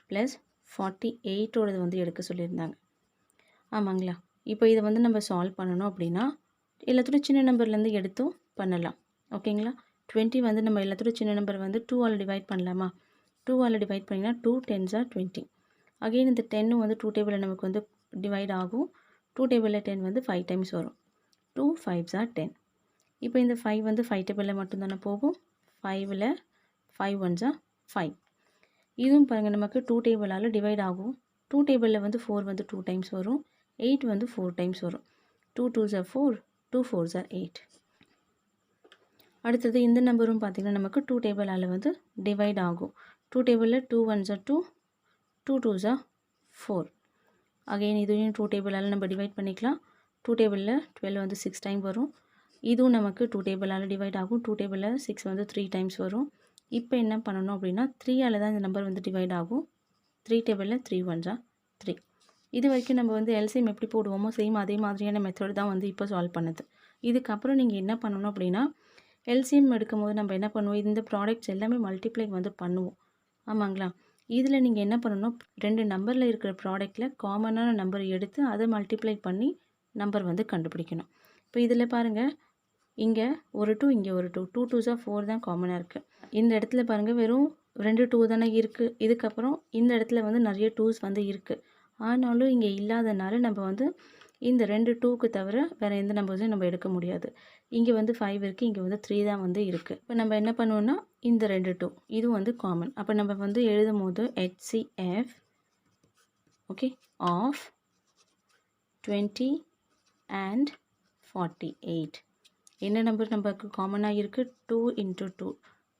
ப்ளஸ் 48ஓடது வந்து எடுக்க சொல்லியிருந்தாங்க. ஆமாங்களா? இப்போ இதை வந்து நம்ம சால்வ் பண்ணணும் அப்படின்னா எல்லாத்தோட சின்ன நம்பர்லேருந்து எடுத்தும் பண்ணலாம். ஓகேங்களா? 20 வந்து நம்ம எல்லாத்தோட சின்ன நம்பர் வந்து 2ஆல் டிவைட் பண்ணலாமா? 2ஆல் டிவைட் பண்ணிங்கன்னா 2 10s are 20. அகெயின் இந்த 10 வந்து 2 டேபிளில் நமக்கு வந்து டிவைட் ஆகும். 2 டேபிளில் 10 வந்து 5 டைம்ஸ் வரும். 2 5s are 10. இப்போ இந்த 5 வந்து 5 டேபிளில் மட்டும்தானே போகும். 5ல் 5 1s are 5. இதுவும் பாருங்கள் நமக்கு 2 டேபிளால் டிவைட் ஆகும். 2 டேபிளில் வந்து 4 வந்து 2 டைம்ஸ் வரும். 8 வந்து 4 டைம்ஸ் வரும். 2 2s are 4, 2 4s are 8. அடுத்தது இந்த நம்பரும் பார்த்திங்கன்னா நமக்கு 2 டேபிளால் வந்து டிவைட் ஆகும். 2 டேபிளில் 2 1s are 2, 2 2s are 4. Again இதுவும் 2 டேபிளால் நம்ம டிவைட் பண்ணிக்கலாம். 2 டேபிளில் 12 வந்து 6 டைம் வரும். இதுவும் நமக்கு 2 டேபிளால் டிவைட் ஆகும். 2 டேபிளில் 6 வந்து 3 டைம்ஸ் வரும். இப்போ என்ன பண்ணணும் அப்படின்னா 3ஆல் தான் இந்த நம்பர் வந்து டிவைட் ஆகும். 3 டேபிளில் 3 1s are 3. இது வரைக்கும் நம்ம வந்து LCM எப்படி போடுவோமோ சேம் அதே மாதிரியான மெத்தட் தான் வந்து இப்போ சால்வ் பண்ணுது. இதுக்கப்புறம் நீங்கள் என்ன பண்ணணும் அப்படின்னா, LCM எடுக்கும்போது நம்ம என்ன பண்ணுவோம், இந்த ப்ராடக்ட்ஸ் எல்லாமே மல்டிப்ளை வந்து பண்ணுவோம். ஆமாங்களா? இதில் நீங்கள் என்ன பண்ணணும், 2 நம்பரில் இருக்கிற ப்ராடக்டில் காமனான நம்பர் எடுத்து அதை மல்டிப்ளை பண்ணி நம்பர் வந்து கண்டுபிடிக்கணும். இப்போ இதில் பாருங்கள், இங்கே ஒரு 2 இங்கே ஒரு 2 2 2s 4 தான் காமனாக இருக்குது. இந்த இடத்துல பாருங்கள் வெறும் 2 2 தானே இருக்குது. இதுக்கப்புறம் இந்த இடத்துல வந்து நிறைய 2s வந்து இருக்குது. ஆனாலும் இங்கே இல்லாதனால நம்ம வந்து இந்த 2 2க்கு தவிர வேறு எந்த நம்பர்ஸையும் நம்ம எடுக்க முடியாது. இங்கே வந்து 5 இருக்குது, இங்கே வந்து 3 தான் வந்து இருக்குது. இப்போ நம்ம என்ன பண்ணுவோம்னா இந்த 2 2 இதுவும் வந்து காமன். அப்போ நம்ம வந்து எழுதும் போது HCF ஓகே ஆஃப் 20 and 48 என்ன நம்பர் நமக்கு காமனாக இருக்குது 2 into 2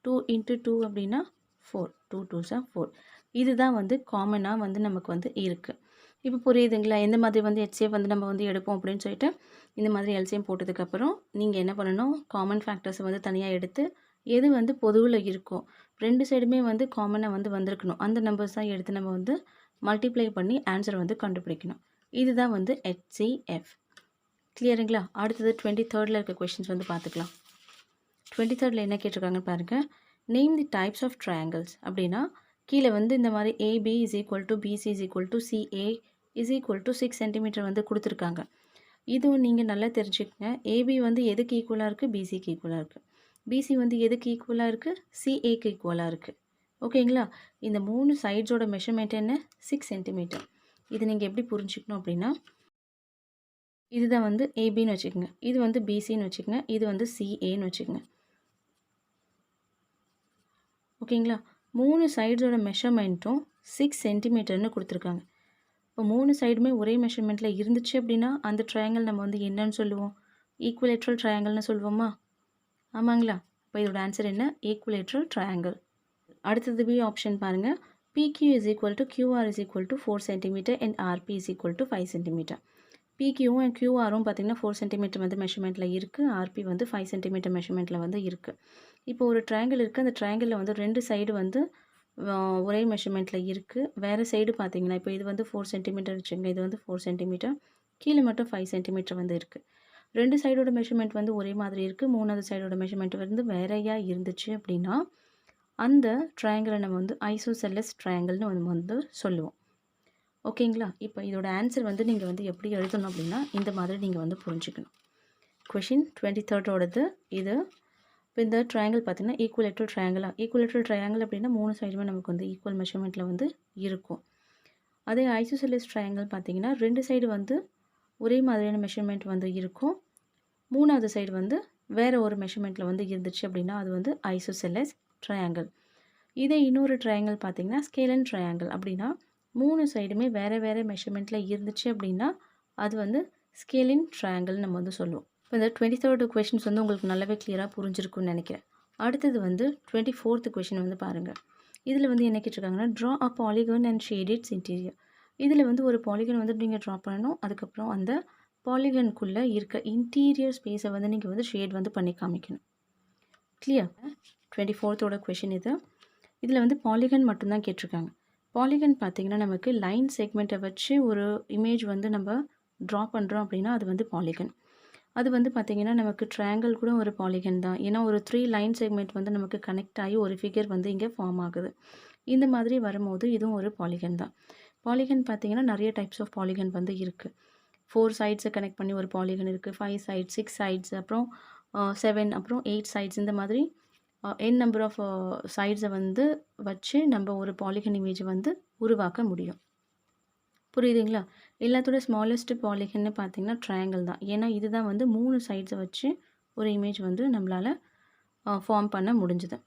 2 into 2 அப்படின்னா 4 2 2s 4 இதுதான் வந்து காமனாக வந்து நமக்கு வந்து இருக்குது. இப்போ புரியுதுங்களா எந்த மாதிரி வந்து HCF வந்து நம்ம வந்து எடுப்போம் அப்படின்னு சொல்லிட்டு இந்த மாதிரி LCM போட்டதுக்கப்புறம் நீங்கள் என்ன பண்ணணும் காமன் ஃபேக்டர்ஸை வந்து தனியாக எடுத்து எது வந்து பொதுவில் இருக்கோ ரெண்டு சைடுமே வந்து காமனாக வந்து வந்திருக்கணும் அந்த நம்பர்ஸ் தான் எடுத்து நம்ம வந்து மல்டிப்ளை பண்ணி ஆன்சர் வந்து கண்டுபிடிக்கணும். இதுதான் வந்து HCF. கிளியருங்களா? அடுத்தது 23rd இருக்க கொஷின்ஸ் வந்து பார்த்துக்கலாம். 23rd என்ன கேட்டிருக்காங்கன்னு பாருங்கள். Name the types of triangles அப்படின்னா கீழே வந்து இந்த மாதிரி AB is equal to BC is equal to CA is equal to 6 cm வந்து கொடுத்துருக்காங்க. இதுவும் நீங்கள் நல்லா தெரிஞ்சுக்கங்க. AB வந்து எதுக்கு ஈக்குவலாக இருக்குது BCக்கு ஈக்குவலாக இருக்குது. BC வந்து எதுக்கு ஈக்குவலாக இருக்குது CAக்கு ஈக்குவலாக இருக்குது. ஓகேங்களா? இந்த 3 சைட்ஸோட மெஷர்மெண்ட் என்ன 6 cm. இது நீங்கள் எப்படி புரிஞ்சுக்கணும் அப்படின்னா இதுதான் வந்து ஏபின்னு வச்சுக்கோங்க, இது வந்து பிசின்னு வச்சுக்கோங்க, இது வந்து சிஏன்னு வச்சுக்கோங்க. ஓகேங்களா? 3 சைட்ஸோட மெஷர்மெண்ட்டும் 6 சென்டிமீட்டர்னு கொடுத்துருக்காங்க. இப்போ 3 சைடுமே ஒரே மெஷர்மெண்ட்டில் இருந்துச்சு அப்படின்னா அந்த ட்ரையாங்கிள் நம்ம வந்து என்னன்னு சொல்லுவோம் ஈக்குவலேட்ரல் ட்ரையாங்கிள்னு சொல்லுவோமா? ஆமாங்களா? இப்போ இதோட ஆன்சர் என்ன ஈக்குவலேட்ரல் ட்ரையாங்கிள். அடுத்தது பி ஆப்ஷன் பாருங்கள். PQ is equal to QR is equal to 4 cm and RP is equal to 5 cm. PQவும் and QRவும் பார்த்திங்கன்னா 4 cm வந்து மெஷர்மெண்ட்டில் இருக்குது, RP வந்து 5 cm மெஷர்மெண்ட்டில் வந்து இருக்குது. இப்போ ஒரு ட்ரையாங்கிள் இருக்குது, அந்த ட்ரையாங்கிளில் வந்து 2 சைடு வந்து ஒரே மெஷர்மெண்ட்டில் இருக்குது. வேறு சைடு பார்த்திங்கன்னா இப்போ இது வந்து 4 cm வச்சுங்க, இது வந்து 4 cm, கீழே மட்டும் 5 cm வந்து இருக்குது. 2 சைடோட மெஷர்மெண்ட் வந்து ஒரே மாதிரி இருக்குது, 3வது சைடோட மெஷர்மெண்ட் வந்து வேறையாக இருந்துச்சு அப்படின்னா அந்த ட்ரையாங்கிளை நம்ம வந்து ஐசோசெல்லஸ் ட்ரையாங்கிள்னு நம்ம வந்து சொல்லுவோம். ஓகேங்களா? இப்போ இதோட ஆன்சர் வந்து நீங்கள் வந்து எப்படி எழுதணும் அப்படின்னா இந்த மாதிரி நீங்கள் வந்து புரிஞ்சுக்கணும். கொஷின் 23rd இது. இப்போ இந்த ட்ரையாங்கிள் பார்த்தீங்கன்னா ஈக்குவலேட்ரல் ட்ரையாங்கிளா? ஈக்குவலேட்ரல் ட்ரையாங்கிள் அப்படின்னா 3 சைடுமே நமக்கு வந்து ஈக்குவல் மெஷர்மெண்ட்டில் வந்து இருக்கும். அதே ஐசோசெல்லஸ் ட்ரையாங்கிள் பார்த்தீங்கன்னா 2 சைடு வந்து ஒரே மாதிரியான மெஷர்மெண்ட் வந்து இருக்கும், 3வது சைடு வந்து வேறு ஒரு மெஷர்மெண்ட்டில் வந்து இருந்துச்சு அப்படின்னா அது வந்து ஐசோசெல்லஸ் ட்ரையாங்கிள். இதே இன்னொரு ட்ரையாங்கிள் பார்த்தீங்கன்னா ஸ்கேலன் ட்ரையாங்கிள். அப்படின்னா 3 சைடுமே வேறு வேறு மெஷர்மெண்ட்டில் இருந்துச்சு அப்படின்னா அது வந்து ஸ்கேலின் ட்ரையாங்கிள் நம்ம வந்து சொல்லுவோம். இப்போ இந்த 23rd கொஷின்ஸ் வந்து உங்களுக்கு நல்லாவே கிளியராக புரிஞ்சிருக்குன்னு நினைக்கிறேன். அடுத்தது வந்து 24th கொஷின் வந்து பாருங்கள். இதில் வந்து என்ன கேட்டிருக்காங்கன்னா draw a polygon and shade its interior. இதில் வந்து ஒரு பாலிகன் வந்து நீங்கள் ட்ரா பண்ணணும், அதுக்கப்புறம் அந்த பாலிகனுக்குள்ளே இருக்க இன்டீரியர் ஸ்பேஸை வந்து நீங்கள் வந்து ஷேட் வந்து பண்ணி காமிக்கணும். கிளியர்? 24th கொஷின் இது. இதில் வந்து பாலிகன் மட்டும்தான் கேட்டிருக்காங்க. பாலிகன் பார்த்திங்கன்னா நமக்கு லைன் செக்மெண்ட்டை வச்சு ஒரு இமேஜ் வந்து நம்ம ட்ரா பண்ணுறோம் அப்படின்னா அது வந்து பாலிகன். அது வந்து பார்த்திங்கன்னா நமக்கு ட்ரையாங்கிள் கூட ஒரு பாலிகன் தான். ஏன்னா ஒரு 3 லைன் செக்மெண்ட் வந்து நமக்கு கனெக்ட் ஆகி ஒரு ஃபிகர் வந்து இங்கே ஃபார்ம் ஆகுது. இந்த மாதிரி வரும்போது இதுவும் ஒரு பாலிகன் தான். பாலிகன் பார்த்திங்கன்னா நிறைய டைப்ஸ் ஆஃப் பாலிகன் வந்து இருக்குது. 4 சைட்ஸை கனெக்ட் பண்ணி ஒரு பாலிகன் இருக்குது, 5 சைட்ஸ், 6 சைட்ஸ், அப்புறம் 7, அப்புறம் 8 சைட்ஸ். இந்த மாதிரி n நம்பர் ஆஃப் சைட்ஸை வந்து வச்சு நம்ம ஒரு பாலிகன் இமேஜ் வந்து உருவாக்க முடியும். புரியுதுங்களா? எல்லாத்தோட ஸ்மாலஸ்ட் பாலிகன்னு பார்த்தீங்கன்னா ட்ரையாங்கிள் தான். ஏன்னா இதுதான் வந்து 3 சைட்ஸை வச்சு ஒரு இமேஜ் வந்து நம்மளால் ஃபார்ம் பண்ண முடிஞ்சுது.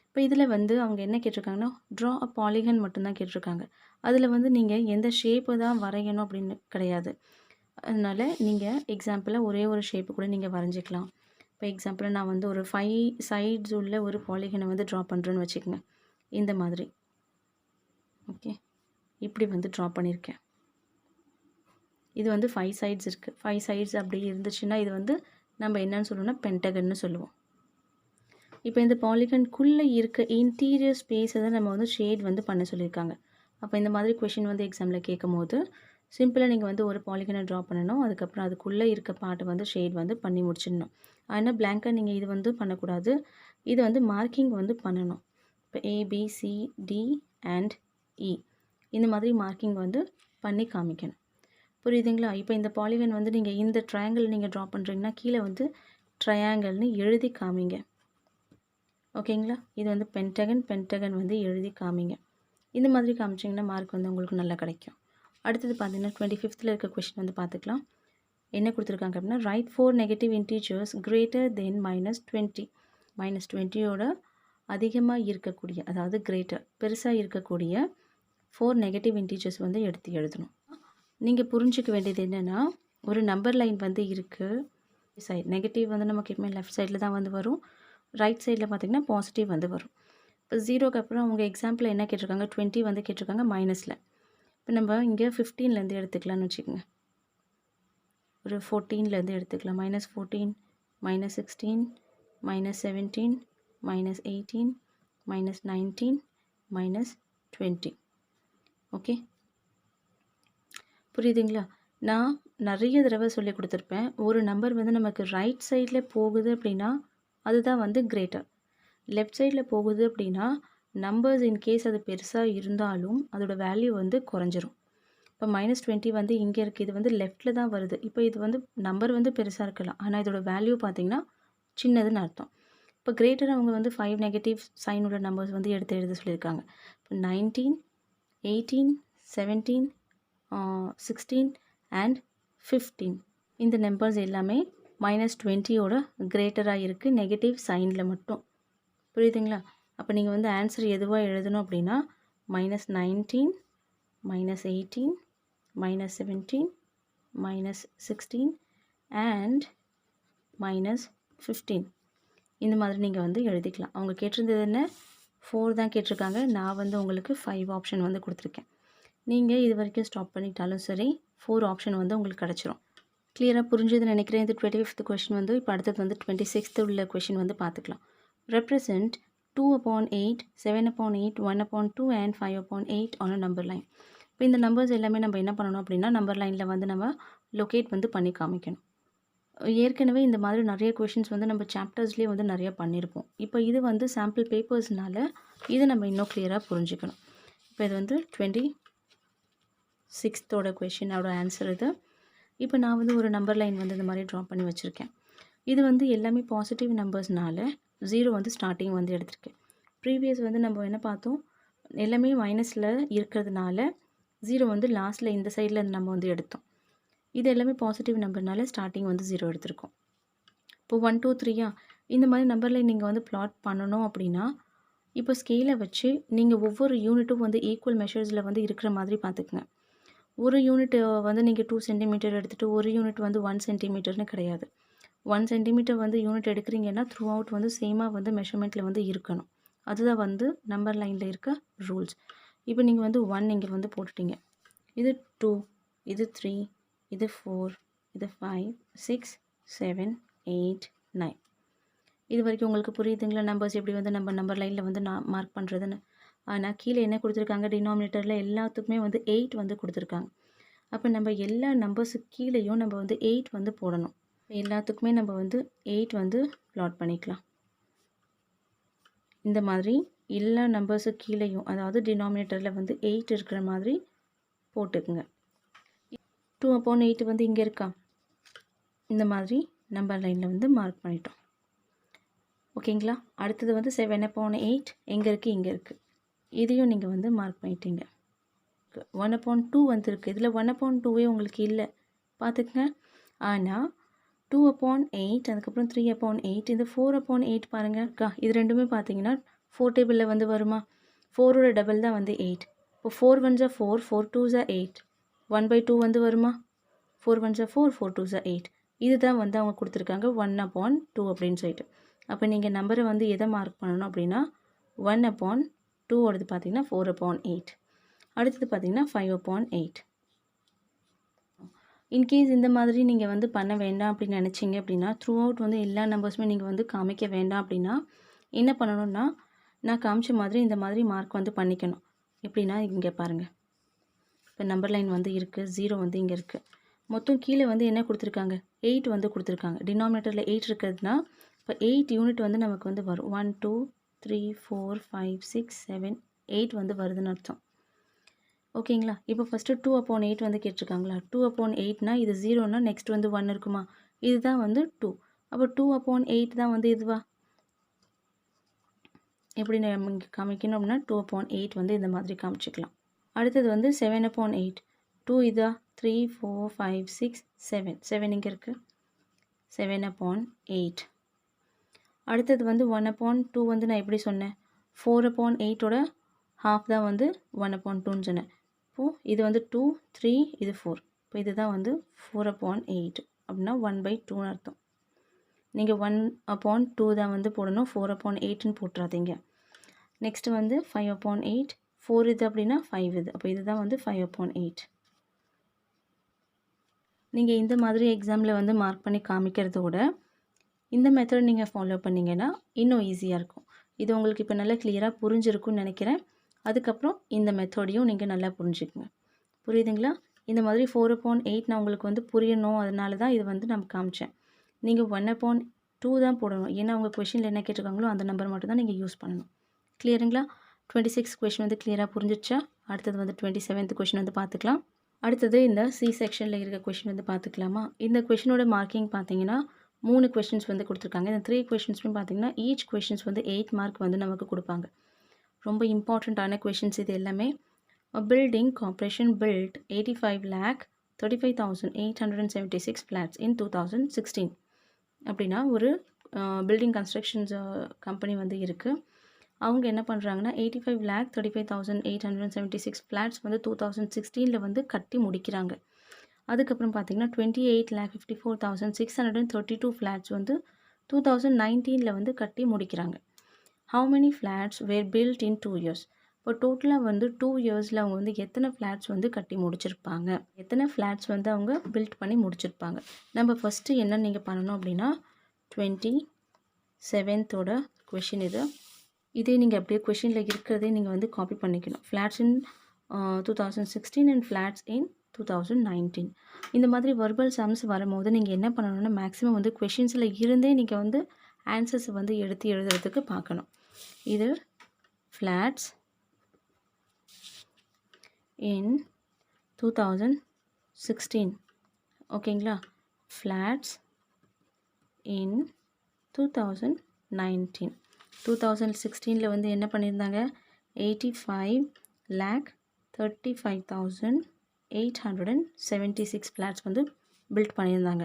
இப்போ இதில் வந்து அவங்க என்ன கேட்டிருக்காங்கன்னா ட்ரா அ பாலிகன் மட்டும்தான் கேட்டிருக்காங்க. அதில் வந்து நீங்கள் எந்த ஷேப்பு தான் வரையணும் அப்படின்னு கிடையாது. அதனால் நீங்கள் எக்ஸாம்பிளாக ஒரே ஒரு ஷேப்பு கூட நீங்கள் வரைஞ்சிக்கலாம். இப்போ எக்ஸாம்பிளாக நான் வந்து ஒரு 5 சைட்ஸ் உள்ள ஒரு பாலிகனை வந்து ட்ரா பண்ணுறேன்னு வச்சுக்கோங்க. இந்த மாதிரி ஓகே இப்படி வந்து ட்ரா பண்ணியிருக்கேன். இது வந்து 5 சைட்ஸ் இருக்குது. 5 சைட்ஸ் அப்படி இருந்துச்சுன்னா இது வந்து நம்ம என்னன்னு சொல்லுவோம்னா பென்டகன்னு சொல்லுவோம். இப்போ இந்த பாலிகனுக்குள்ளே இருக்க இன்டீரியர் ஸ்பேஸை தான் நம்ம வந்து ஷேட் வந்து பண்ண சொல்லியிருக்காங்க. அப்போ இந்த மாதிரி கொஷின் வந்து எக்ஸாமில் கேட்கும் போது சிம்பிளாக நீங்கள் வந்து ஒரு பாலிகனை ட்ரா பண்ணணும், அதுக்கப்புறம் அதுக்குள்ளே இருக்க பார்ட்டை வந்து ஷேட் வந்து பண்ணி முடிச்சிடணும். ஆனால் பிளாங்காக நீங்கள் இது வந்து பண்ணக்கூடாது, இது வந்து மார்க்கிங் வந்து பண்ணணும். இப்போ ABCD அண்ட் E இந்த மாதிரி மார்க்கிங் வந்து பண்ணி காமிக்கணும். புரியுதுங்களா? இப்போ இந்த பாலிகன் வந்து நீங்கள் இந்த ட்ரையாங்கிள் நீங்கள் ட்ரா பண்ணுறீங்கன்னா கீழே வந்து ட்ரையாங்கிள்னு எழுதி காமிங்க. ஓகேங்களா? இது வந்து பென்டகன் வந்து எழுதி காமிங்க. இந்த மாதிரி காமிச்சிங்கன்னா மார்க் வந்து உங்களுக்கு நல்லா கிடைக்கும். அடுத்தது பார்த்தீங்கன்னா 25th இருக்க கொஷின் வந்து பார்த்துக்கலாம். என்ன கொடுத்துருக்காங்க அப்படின்னா, right 4 negative integers greater than -20. -20யோட அதிகமாக இருக்கக்கூடிய, அதாவது கிரேட்டர் பெருசாக இருக்கக்கூடிய 4 நெகட்டிவ் இன்டீஜர்ஸ் வந்து எடுத்து எழுதணும். நீங்கள் புரிஞ்சிக்க வேண்டியது என்னென்னா, ஒரு நம்பர் லைன் வந்து இருக்குது. சைட் நெகட்டிவ் வந்து நமக்கு எப்பவுமே லெஃப்ட் சைடில் தான் வந்து வரும். ரைட் சைடில் பார்த்திங்கன்னா பாசிட்டிவ் வந்து வரும். இப்போ 0க்கு அப்புறம் அவங்க எக்ஸாம்பிள் என்ன கேட்டிருக்காங்க, 20 வந்து கேட்டிருக்காங்க மைனஸில். இப்போ நம்ம இங்கே 15லேருந்து எடுத்துக்கலாம்னு வச்சுக்கோங்க. ஒரு 14லேருந்து எடுத்துக்கலாம். -14, -16, -17, -18, -19, -20. ஓகே, புரியுதுங்களா? நான் நிறைய தடவை சொல்லி கொடுத்துருப்பேன். ஒரு நம்பர் வந்து நமக்கு ரைட் சைடில் போகுது அப்படின்னா அதுதான் வந்து கிரேட்டர். லெஃப்ட் சைடில் போகுது அப்படின்னா நம்பர்ஸ் இன்கேஸ் அது பெருசாக இருந்தாலும் அதோட வேல்யூ வந்து குறைஞ்சிரும். இப்போ -20 வந்து இங்கே இருக்குது. இது வந்து லெஃப்ட்டில் தான் வருது. இப்போ இது வந்து நம்பர் வந்து பெருசாக இருக்கலாம், ஆனால் இதோட வேல்யூ பார்த்திங்கன்னா சின்னதுன்னு அர்த்தம். இப்போ கிரேட்டர் அவங்க வந்து 5 நெகட்டிவ் சைனோட நம்பர்ஸ் வந்து எடுத்து எழுத சொல்லியிருக்காங்க. இப்போ 19, 18, 17, 16 அண்ட் 15 இந்த நம்பர்ஸ் எல்லாமே -20யோட கிரேட்டராக இருக்குது, நெகட்டிவ் சைனில் மட்டும். புரியுதுங்களா? அப்போ நீங்கள் வந்து ஆன்சர் எதுவாக எழுதணும் அப்படின்னா -19, -18, -17, -16 அண்ட் -15 இந்த மாதிரி நீங்கள் வந்து எழுதிக்கலாம். அவங்க கேட்டிருந்தது என்ன, 4 தான் கேட்டிருக்காங்க. நான் வந்து உங்களுக்கு 5 ஆப்ஷன் வந்து கொடுத்துருக்கேன். நீங்கள் இது வரைக்கும் ஸ்டாப் பண்ணிட்டாலும் சரி 4 ஆப்ஷன் வந்து உங்களுக்கு கிடச்சிரும். கிளியராக புரிஞ்சதுன்னு நினைக்கிறேன். இது 25th கொஷின் வந்து. இப்போ அடுத்தது வந்து 26th உள்ள கொஷின் வந்து பார்த்துக்கலாம். Represent 2/8, 7/8, 1/2 and 5/8 on a number line. இப்போ இந்த நம்பர்ஸ் எல்லாமே நம்ம என்ன பண்ணணும் அப்படின்னா நம்பர் லைனில் வந்து நம்ம லொக்கேட் வந்து பண்ணி காமிக்கணும். ஏற்கனவே இந்த மாதிரி நிறைய கொஷின்ஸ் வந்து நம்ம சாப்டர்ஸ்லேயே வந்து நிறைய பண்ணியிருப்போம். இப்போ இது வந்து சாம்பிள் பேப்பர்ஸ்னால இது நம்ம இன்னும் கிளியராக புரிஞ்சுக்கணும். இப்போ இது வந்து 26th கொஷினோட ஆன்சர் இது. இப்போ நான் வந்து ஒரு நம்பர் லைன் வந்து இந்த மாதிரி ட்ரா பண்ணி வச்சுருக்கேன். இது வந்து எல்லாமே பாசிட்டிவ் நம்பர்ஸ்னால 0 வந்து ஸ்டார்டிங் வந்து எடுத்திருக்கேன். ப்ரீவியஸ் வந்து நம்ம என்ன பார்த்தோம், எல்லாமே மைனஸில் இருக்கிறதுனால 0 வந்து லாஸ்ட்டில் இந்த சைடில் நம்ம வந்து எடுத்தோம். இது எல்லாமே பாசிட்டிவ் நம்பர்னால ஸ்டார்டிங் வந்து 0 எடுத்திருக்கோம். இப்போ 1, 2, 3 இந்த மாதிரி நம்பர் லைன் நீங்கள் வந்து பிளாட் பண்ணணும் அப்படின்னா இப்போ ஸ்கேலை வச்சு நீங்கள் ஒவ்வொரு யூனிட்டும் வந்து ஈக்குவல் மெஷர்ஸில் வந்து இருக்கிற மாதிரி பார்த்துக்குங்க. ஒரு யூனிட் வந்து நீங்கள் 2 சென்டிமீட்டர் எடுத்துகிட்டு ஒரு யூனிட் வந்து 1 சென்டிமீட்டர்னு கிடையாது. 1 சென்டிமீட்டர் வந்து யூனிட் எடுக்கிறீங்கன்னா த்ரூ அவுட் வந்து சேமாக வந்து மெஷர்மெண்ட்டில் வந்து இருக்கணும். அதுதான் வந்து நம்பர் லைனில் இருக்க ரூல்ஸ். இப்போ நீங்கள் வந்து 1 இங்கே வந்து போட்டுட்டீங்க. இது 2, இது 3, இது 4, இது 5, 6, 7, 8, 9. இது வரைக்கும் உங்களுக்கு புரியுதுங்களா? நம்பர்ஸ் எப்படி வந்து நம்ம நம்பர் லைனில் வந்து நான் மார்க் பண்ணுறதுன்னு. ஆனால் கீழே என்ன கொடுத்துருக்காங்க, டினாமினேட்டரில் எல்லாத்துக்குமே வந்து 8 வந்து கொடுத்துருக்காங்க. அப்போ நம்ம எல்லா நம்பர்ஸுக்கு கீழேயும் நம்ம வந்து 8 வந்து போடணும். எல்லாத்துக்குமே நம்ம வந்து 8 வந்து பிளாட் பண்ணிக்கலாம். இந்த மாதிரி எல்லா நம்பர்ஸுக்கு கீழேயும், அதாவது டினாமினேட்டரில் வந்து 8 இருக்கிற மாதிரி போட்டுக்குங்க. 2/8 வந்து இங்கே இருக்கா, இந்த மாதிரி நம்பர் லைனில் வந்து மார்க் பண்ணிட்டோம். ஓகேங்களா? அடுத்தது வந்து 7/8 எங்கே இருக்குது, இங்கே இருக்குது. இதையும் நீங்கள் வந்து மார்க் பண்ணிட்டீங்க. 1/2 வந்துருக்கு. இதில் 1/2 உங்களுக்கு இல்லை, பார்த்துக்குங்க. ஆனால் 2/8 அதுக்கப்புறம் 3/8 இந்த 4/8 பாருங்கள். இது ரெண்டுமே பார்த்தீங்கன்னா 4 டேபிளில் வந்து வருமா? 4ஓட டபுள் தான் வந்து 8. இப்போ 4 1s 4, 4 2s 8, 1/2 வந்து வருமா? 4 1s 4, 4 2s 8. இதுதான் வந்து அவங்க கொடுத்துருக்காங்க 1/2 அப்படின்னு சொல்லிட்டு. அப்போ நீங்கள் நம்பரை வந்து எதை மார்க் பண்ணணும் அப்படின்னா 1/2 பார்த்தீங்கன்னா 4/8. அடுத்தது பார்த்தீங்கன்னா 5/8. இன்கேஸ் இந்த மாதிரி நீங்கள் வந்து பண்ண வேண்டாம் அப்படின்னு நினச்சிங்க அப்படின்னா த்ரூ அவுட் வந்து எல்லா நம்பர்ஸுமே நீங்கள் வந்து காமிக்க வேண்டாம் அப்படின்னா என்ன பண்ணணும்னா நான் காமிச்ச மாதிரி இந்த மாதிரி மார்க் வந்து பண்ணிக்கணும். எப்படின்னா இங்கே பாருங்கள், இப்போ நம்பர் லைன் வந்து இருக்குது, 0 வந்து இங்கே இருக்குது. மொத்தம் கீழே வந்து என்ன கொடுத்துருக்காங்க, 8 வந்து கொடுத்துருக்காங்க. டினாமினேட்டரில் 8 இருக்கிறதுனா இப்போ 8 யூனிட் வந்து நமக்கு வந்து வரும். 1 2 3 4 5 6 7 8 வந்து வருதுன்னு அர்த்தம். ஓகேங்களா? இப்போ ஃபஸ்ட்டு 2/8 வந்து கேட்டிருக்காங்களா? 2/8னா இது 0னா நெக்ஸ்ட் வந்து 1 இருக்குமா? இதுதான் வந்து 2. அப்போ 2/8 தான் வந்து இதுவா? எப்படி நம்ம இங்கே காமிக்கணும் அப்படின்னா 2/8 வந்து இந்த மாதிரி காமிச்சிக்கலாம். அடுத்தது வந்து 7/8. 2 இதா? 3 4 5 6 7. 7 இங்கே இருக்குது. 7/8. அடுத்தது வந்து 1/2 வந்து நான் எப்படி சொன்னேன்? 4/8ஓட half தான் வந்து 1/2ன்னு சொன்னேன். இப்போது இது வந்து 2 3 இது 4. இப்போ இதுதான் வந்து 4/8 அப்படின்னா 1/2ன்னு அர்த்தம். நீங்கள் 1/2 தான் வந்து போடணும், 4/8ன்னு போட்டுறாதீங்க. நெக்ஸ்ட்டு வந்து 5/8. 4 இது அப்படின்னா 5 இது. அப்போ இதுதான் வந்து 5/8. நீங்கள் இந்த மாதிரி எக்ஸாமில் வந்து மார்க் பண்ணி காமிக்கிறதோட இந்த மெத்தட் நீங்கள் ஃபாலோ பண்ணிங்கன்னா இன்னும் ஈஸியாக இருக்கும். இது உங்களுக்கு இப்போ நல்லா கிளியராக புரிஞ்சிருக்கும்னு நினைக்கிறேன். அதுக்கப்புறம் இந்த மெத்தடையும் நீங்கள் நல்லா புரிஞ்சுக்குங்க. புரியுதுங்களா? இந்த மாதிரி 4/8 நான் உங்களுக்கு வந்து புரியணும், அதனால தான் இது வந்து நான் காமிச்சேன். நீங்கள் 1/2 தான் போடணும். ஏன்னா உங்கள் கொஷினில் என்ன கேட்டிருக்காங்களோ அந்த நம்பர் மட்டும் தான் நீங்கள் யூஸ் பண்ணணும். கிளியருங்களா? 26 கொஷின் வந்து கிளியராக புரிஞ்சிடுச்சா? அடுத்தது வந்து 27th கொஷின் வந்து பார்த்துக்கலாம். அடுத்தது இந்த சி செக்ஷனில் இருக்க கொஷின் வந்து பார்த்துக்கலாமா? இந்த கொஷினோட மார்க்கிங் பார்த்தீங்கன்னா 3 கொஷின்ஸ் வந்து கொடுத்துருக்காங்க. இந்த 3 கொஷின்ஸ்லையும் பார்த்தீங்கன்னா ஈச் கொஷின்ஸ் வந்து 8 மார்க் வந்து நமக்கு கொடுப்பாங்க. ரொம்ப இம்பார்ட்டண்ட்டான கொஷின்ஸ் இது எல்லாமே. பில்டிங் கார்ப்பரேஷன் பில்ட் 85,35,876 ஃப்ளாட்ஸ் இன் 2016. அப்படின்னா ஒரு பில்டிங் கன்ஸ்ட்ரக்ஷன்ஸ் கம்பெனி வந்து இருக்குது. அவங்க என்ன பண்ணுறாங்கன்னா 85,35,876 ஃப்ளாட்ஸ் வந்து 2016 வந்து கட்டி முடிக்கிறாங்க. அதுக்கப்புறம் பார்த்தீங்கன்னா 28,54,632 ஃப்ளாட்ஸ் வந்து 2019 வந்து கட்டி முடிக்கிறாங்க. How many flats were built in 2 years? இப்போ டோட்டலாக வந்து 2 yearsல அவங்க வந்து எத்தனை ஃப்ளாட்ஸ் வந்து கட்டி முடிச்சிருப்பாங்க, எத்தனை ஃப்ளாட்ஸ் வந்து அவங்க பில்ட் பண்ணி முடிச்சிருப்பாங்க. நம்ம ஃபஸ்ட்டு என்ன நீங்கள் பண்ணணும் அப்படின்னா 27th கொஷின் இது. இதே நீங்கள் அப்படியே கொஷினில் இருக்கிறதே நீங்கள் வந்து காப்பி பண்ணிக்கணும். ஃப்ளாட்ஸ் இன் 2016 அண்ட் ஃப்ளாட்ஸ் இன் 2019. இந்த மாதிரி வெர்பல் சம்ஸ் வரும்போது நீங்கள் என்ன பண்ணணும்னா மேக்ஸிமம் வந்து கொஷின்ஸில் இருந்தே நீங்கள் வந்து ஆன்சர்ஸை வந்து எடுத்து எழுதுறதுக்கு பார்க்கணும். இது ஃப்ளாட்ஸ் இன் 2016. ஓகேங்களா? ஃப்ளாட்ஸ் இன் 2019. 2016 வந்து என்ன பண்ணியிருந்தாங்க? 85,35,876 ஃப்ளாட்ஸ் வந்து பில்ட் பண்ணியிருந்தாங்க.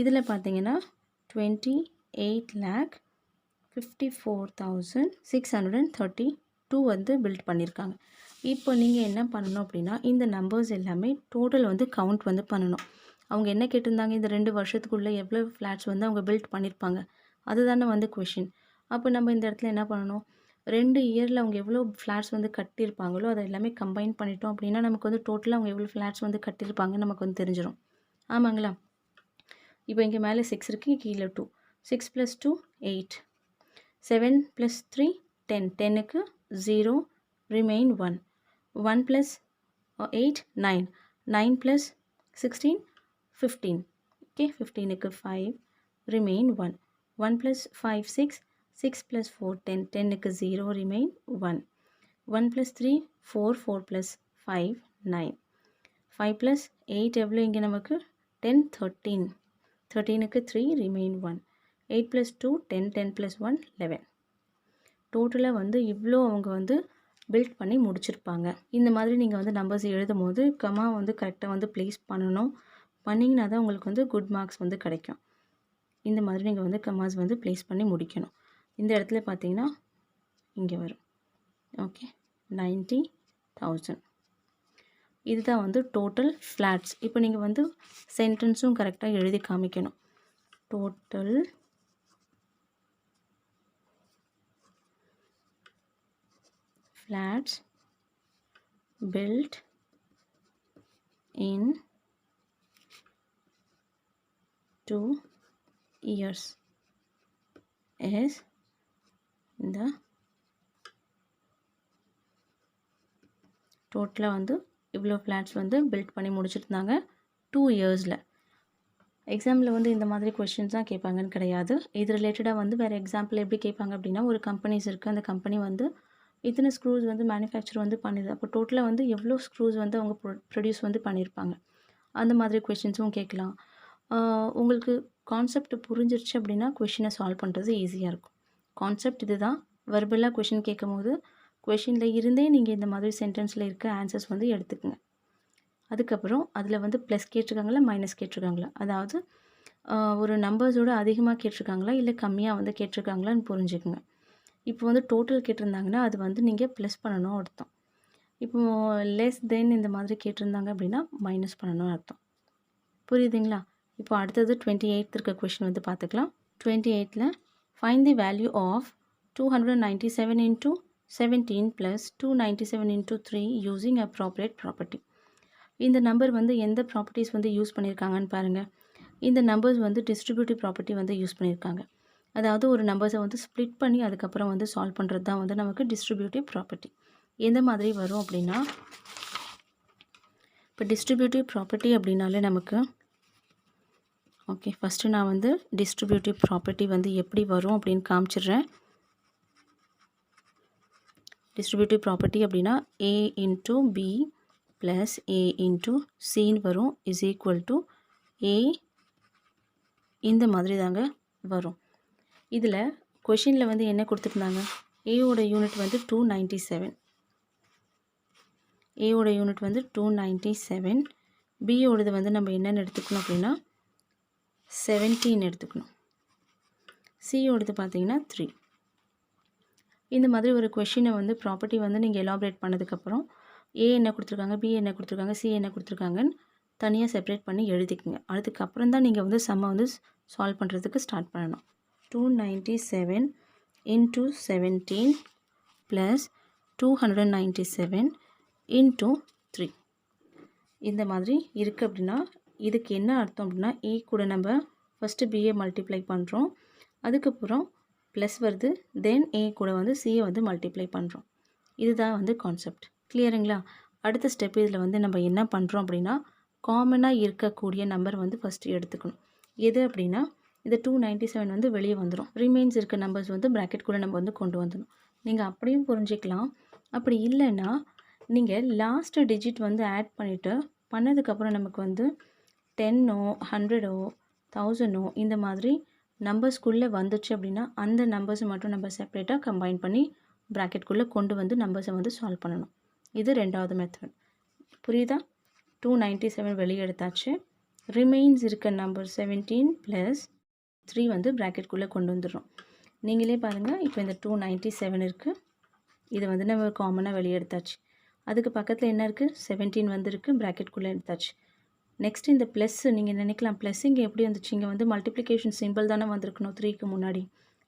இதில் பார்த்தீங்கன்னா 28,54,632 வந்து பில்ட் பண்ணியிருக்காங்க. இப்போ நீங்கள் என்ன பண்ணணும் அப்படின்னா இந்த நம்பர்ஸ் எல்லாமே டோட்டல் வந்து கவுண்ட் வந்து பண்ணணும். அவங்க என்ன கேட்டிருந்தாங்க? இந்த 2 வருஷத்துக்குள்ளே எவ்வளோ ஃப்ளாட்ஸ் வந்து அவங்க பில்ட் பண்ணியிருப்பாங்க, அதுதானே வந்து கொஷின். அப்போ நம்ம இந்த இடத்துல என்ன பண்ணணும்? 2 இயரில் அவங்க எவ்வளோ ஃப்ளாட்ஸ் வந்து கட்டியிருப்பாங்களோ அதை எல்லாமே கம்பைன் பண்ணிட்டோம் அப்படின்னா நமக்கு வந்து டோட்டலாக அவங்க எவ்வளோ ஃப்ளாட்ஸ் வந்து கட்டியிருப்பாங்கன்னு நமக்கு வந்து தெரிஞ்சிடும். ஆமாங்களா? இப்போ இங்கே மேலே 6 இருக்குது, கீழே 2. 6 + 2 8. 7 + 3 10. 10க்கு 0 ரிமைன் 1. 1 + 8 9. 9 + 16 15. ஓகே, 15க்கு 5 ரிமைன் 1. 1 + 5 6. 6 + 4 10. 10க்கு 0 ரிமைன் 1. 1 + 3 4. 4 + 5 9. 5 + 8 எவ்வளோ இங்கே நமக்கு? 10 13. 13க்கு 3 ரிமைன் 1. 8 + 2 10. 10 + 1 11. டோட்டலாக வந்து இவ்வளோ அவங்க வந்து பில்ட் பண்ணி முடிச்சிருப்பாங்க. இந்த மாதிரி நீங்கள் வந்து நம்பர்ஸ் எழுதும் போது கமா வந்து கரெக்டாக வந்து ப்ளேஸ் பண்ணணும். பண்ணிங்கன்னா தான் உங்களுக்கு வந்து குட் மார்க்ஸ் வந்து கிடைக்கும். இந்த மாதிரி நீங்கள் வந்து கமாஸ் வந்து ப்ளேஸ் பண்ணி முடிக்கணும். இந்த இடத்துல பார்த்தீங்கன்னா இங்கே வரும். ஓகே, 90,000. இதுதான் வந்து டோட்டல் ஃப்ளாட்ஸ். இப்போ நீங்கள் வந்து சென்டென்ஸும் கரெக்டாக எழுதி காமிக்கணும். Total flats built in 2 years is the டோட்டலாக வந்து இவ்வளோ ஃப்ளாட்ஸ் வந்து பில்ட் பண்ணி முடிச்சிருந்தாங்க 2 இயர்ஸில். எக்ஸாமில் வந்து இந்த மாதிரி கொஷின்ஸ் தான் கேட்பாங்கன்னு கிடையாது. இது ரிலேட்டடாக வந்து வேறு எக்ஸாம்பிள் எப்படி கேட்பாங்க அப்படின்னா ஒரு கம்பெனிஸ் இருக்குது, அந்த கம்பெனி வந்து இத்தனை ஸ்க்ரூஸ் வந்து மேனுஃபேக்சர் வந்து பண்ணுது. அப்போ டோட்டலாக வந்து எவ்வளோ ஸ்க்ரூஸ் வந்து அவங்க ப்ரொடியூஸ் வந்து பண்ணியிருப்பாங்க, அந்த மாதிரி கொஷின்ஸும் கேட்கலாம். உங்களுக்கு கான்செப்ட் புரிஞ்சிருச்சு அப்படின்னா கொஷினை சால்வ் பண்ணுறது ஈஸியாக இருக்கும். கான்செப்ட் இது தான். வெர்பலாக கொஷின் கேட்கும்போது கொஷினில் இருந்தே நீங்கள் இந்த மாதிரி சென்டென்ஸில் இருக்க ஆன்சர்ஸ் வந்து எடுத்துக்கங்க. அதுக்கப்புறம் அதில் வந்து ப்ளஸ் கேட்டிருக்காங்களா மைனஸ் கேட்டிருக்காங்களா, அதாவது ஒரு நம்பர்ஸோட அதிகமாக கேட்டிருக்காங்களா இல்லை கம்மியாக வந்து கேட்டிருக்காங்களான்னு புரிஞ்சுக்குங்க. இப்போ வந்து டோட்டல் கேட்டிருந்தாங்கன்னா அது வந்து நீங்கள் ப்ளஸ் பண்ணணும் அர்த்தம். இப்போது லெஸ் தென் இந்த மாதிரி கேட்டிருந்தாங்க அப்படின்னா மைனஸ் பண்ணணும்னு அர்த்தம். புரியுதுங்களா? இப்போ அடுத்தது 28th இருக்க கொஷின் வந்து பார்த்துக்கலாம். 28ல் find the value of 297 into 17 plus 297 into 3 using appropriate property. இந்த நம்பர் வந்து எந்த ப்ராப்பர்ட்டிஸ் வந்து யூஸ் பண்ணியிருக்காங்கன்னு பாருங்கள். இந்த நம்பர்ஸ் வந்து டிஸ்ட்ரிபியூட்டிவ் ப்ராப்பர்ட்டி வந்து யூஸ் பண்ணியிருக்காங்க. அதாவது ஒரு நம்பர்ஸை வந்து ஸ்ப்ளிட் பண்ணி அதுக்கப்புறம் வந்து சால்வ் பண்ணுறது தான் வந்து நமக்கு டிஸ்ட்ரிபியூட்டிவ் ப்ராப்பர்ட்டி. எந்த மாதிரி வரும் அப்படின்னா, இப்போ டிஸ்ட்ரிபியூட்டிவ் ப்ராப்பர்ட்டி அப்படின்னாலே நமக்கு ஓகே, ஃபஸ்ட்டு நான் வந்து டிஸ்ட்ரிபியூட்டிவ் ப்ராப்பர்ட்டி வந்து எப்படி வரும் அப்படின்னு காமிச்சிடுறேன். டிஸ்ட்ரிபியூட்டிவ் ப்ராப்பர்ட்டி அப்படின்னா A into B plus A into Cன்னு வரும் இஸ் ஈக்குவல் டு A இந்த மாதிரி தாங்க வரும். இதில் கொஷினில் வந்து என்ன கொடுத்துருந்தாங்க, ஏவோட யூனிட் வந்து 297, ஏவோட யூனிட் வந்து 297, பியோடது வந்து நம்ம என்னென்னு எடுத்துக்கணும் அப்படின்னா 17 எடுத்துக்கணும், சியோடது பார்த்தீங்கன்னா 3. இந்த மாதிரி ஒரு கொஷினை வந்து ப்ராப்பர்ட்டி வந்து நீங்கள் எலாபரேட் பண்ணதுக்கப்புறம் ஏ என்ன கொடுத்துருக்காங்க, பி என்ன கொடுத்துருக்காங்க, சி என்ன கொடுத்துருக்காங்கன்னு தனியாக செப்பரேட் பண்ணி எழுதிக்குங்க. அதுக்கப்புறம் தான் நீங்கள் வந்து சம்மை வந்து சால்வ் பண்ணுறதுக்கு ஸ்டார்ட் பண்ணணும். 297 into 17 ப்ளஸ் 297 into 3 இந்த மாதிரி இருக்குது அப்படின்னா இதுக்கு என்ன அர்த்தம் அப்படின்னா, ஏ கூட நம்ம ஃபஸ்ட்டு பிஏ மல்டிப்ளை பண்ணுறோம், அதுக்கப்புறம் ப்ளஸ் வருது, தென் ஏ கூட வந்து சியை வந்து மல்டிப்ளை பண்ணுறோம். இதுதான் வந்து கான்செப்ட். கிளியருங்களா? அடுத்த ஸ்டெப் இதில் வந்து நம்ம என்ன பண்ணுறோம் அப்படின்னா, காமனாக இருக்கக்கூடிய நம்பர் வந்து ஃபஸ்ட்டு எடுத்துக்கணும். எது அப்படின்னா இந்த 297 வந்து வெளியே வந்துடும். ரிமைன்ஸ் இருக்க நம்பர்ஸ் வந்து ப்ராக்கெட் கூட நம்ம வந்து கொண்டு வந்துடணும். நீங்கள் அப்படியும் புரிஞ்சிக்கலாம். அப்படி இல்லைன்னா நீங்கள் லாஸ்ட்டு டிஜிட் வந்து ஆட் பண்ணிவிட்டு பண்ணதுக்கப்புறம் நமக்கு வந்து 10ஓ 100ஓ 1000ஓ இந்த மாதிரி நம்பர்ஸ்குள்ளே வந்துச்சு அப்படின்னா அந்த நம்பர்ஸை மட்டும் நம்ம செப்பரேட்டாக கம்பைன் பண்ணி ப்ராக்கெட்குள்ளே கொண்டு வந்து நம்பர்ஸை வந்து சால்வ் பண்ணணும். இது ரெண்டாவது மெத்தட். புரியுதா? 297 வெளியே எடுத்தாச்சு. ரிமைன்ஸ் இருக்க நம்பர் 17 ப்ளஸ் 3 வந்து ப்ராக்கெட்குள்ளே கொண்டு வந்துடுறோம். நீங்களே பாருங்கள், இப்போ இந்த 297 இருக்குது, இது வந்து நம்ம காமனாக வெளியே எடுத்தாச்சு. அதுக்கு பக்கத்தில் என்ன இருக்குது, 17 வந்துருக்கு, ப்ராக்கெட்குள்ளே எடுத்தாச்சு. நெக்ஸ்ட் இந்த ப்ளஸ் நீங்கள் நினைக்கலாம், ப்ளஸ் இங்கே எப்படி வந்துச்சு, இங்கே வந்து மல்டிப்ளிகேஷன் சிம்பிள் தானே வந்திருக்கணும் 3க்கு முன்னாடி.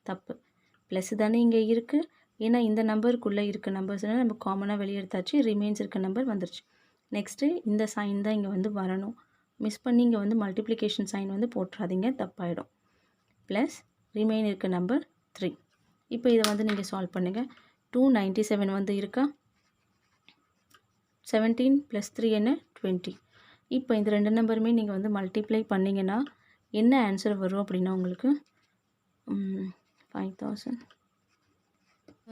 தப்பு, ப்ளஸ் தானே இங்கே இருக்குது. ஏன்னா இந்த நம்பருக்குள்ளே இருக்க நம்பர்ஸ்னால் நம்ம காமனாக வெளியே எடுத்தாச்சு, ரிமைன்ஸ் இருக்க நம்பர் வந்துருச்சு. நெக்ஸ்ட்டு இந்த சைன் தான் இங்கே வந்து வரணும். மிஸ் பண்ணி இங்கே வந்து மல்டிப்ளிகேஷன் சைன் வந்து போட்டுறாதீங்க, தப்பாயிடும். ப்ளஸ் ரிமைன் இருக்க நம்பர் 3. இப்போ இதை வந்து நீங்கள் சால்வ் பண்ணுங்கள். 297 வந்து இருக்கா, 17 ப்ளஸ் 3 என்ன 20. இப்போ இந்த ரெண்டு நம்பருமே நீங்கள் வந்து மல்டிப்ளை பண்ணிங்கன்னா என்ன ஆன்சர் வரும் அப்படின்னா உங்களுக்கு 5000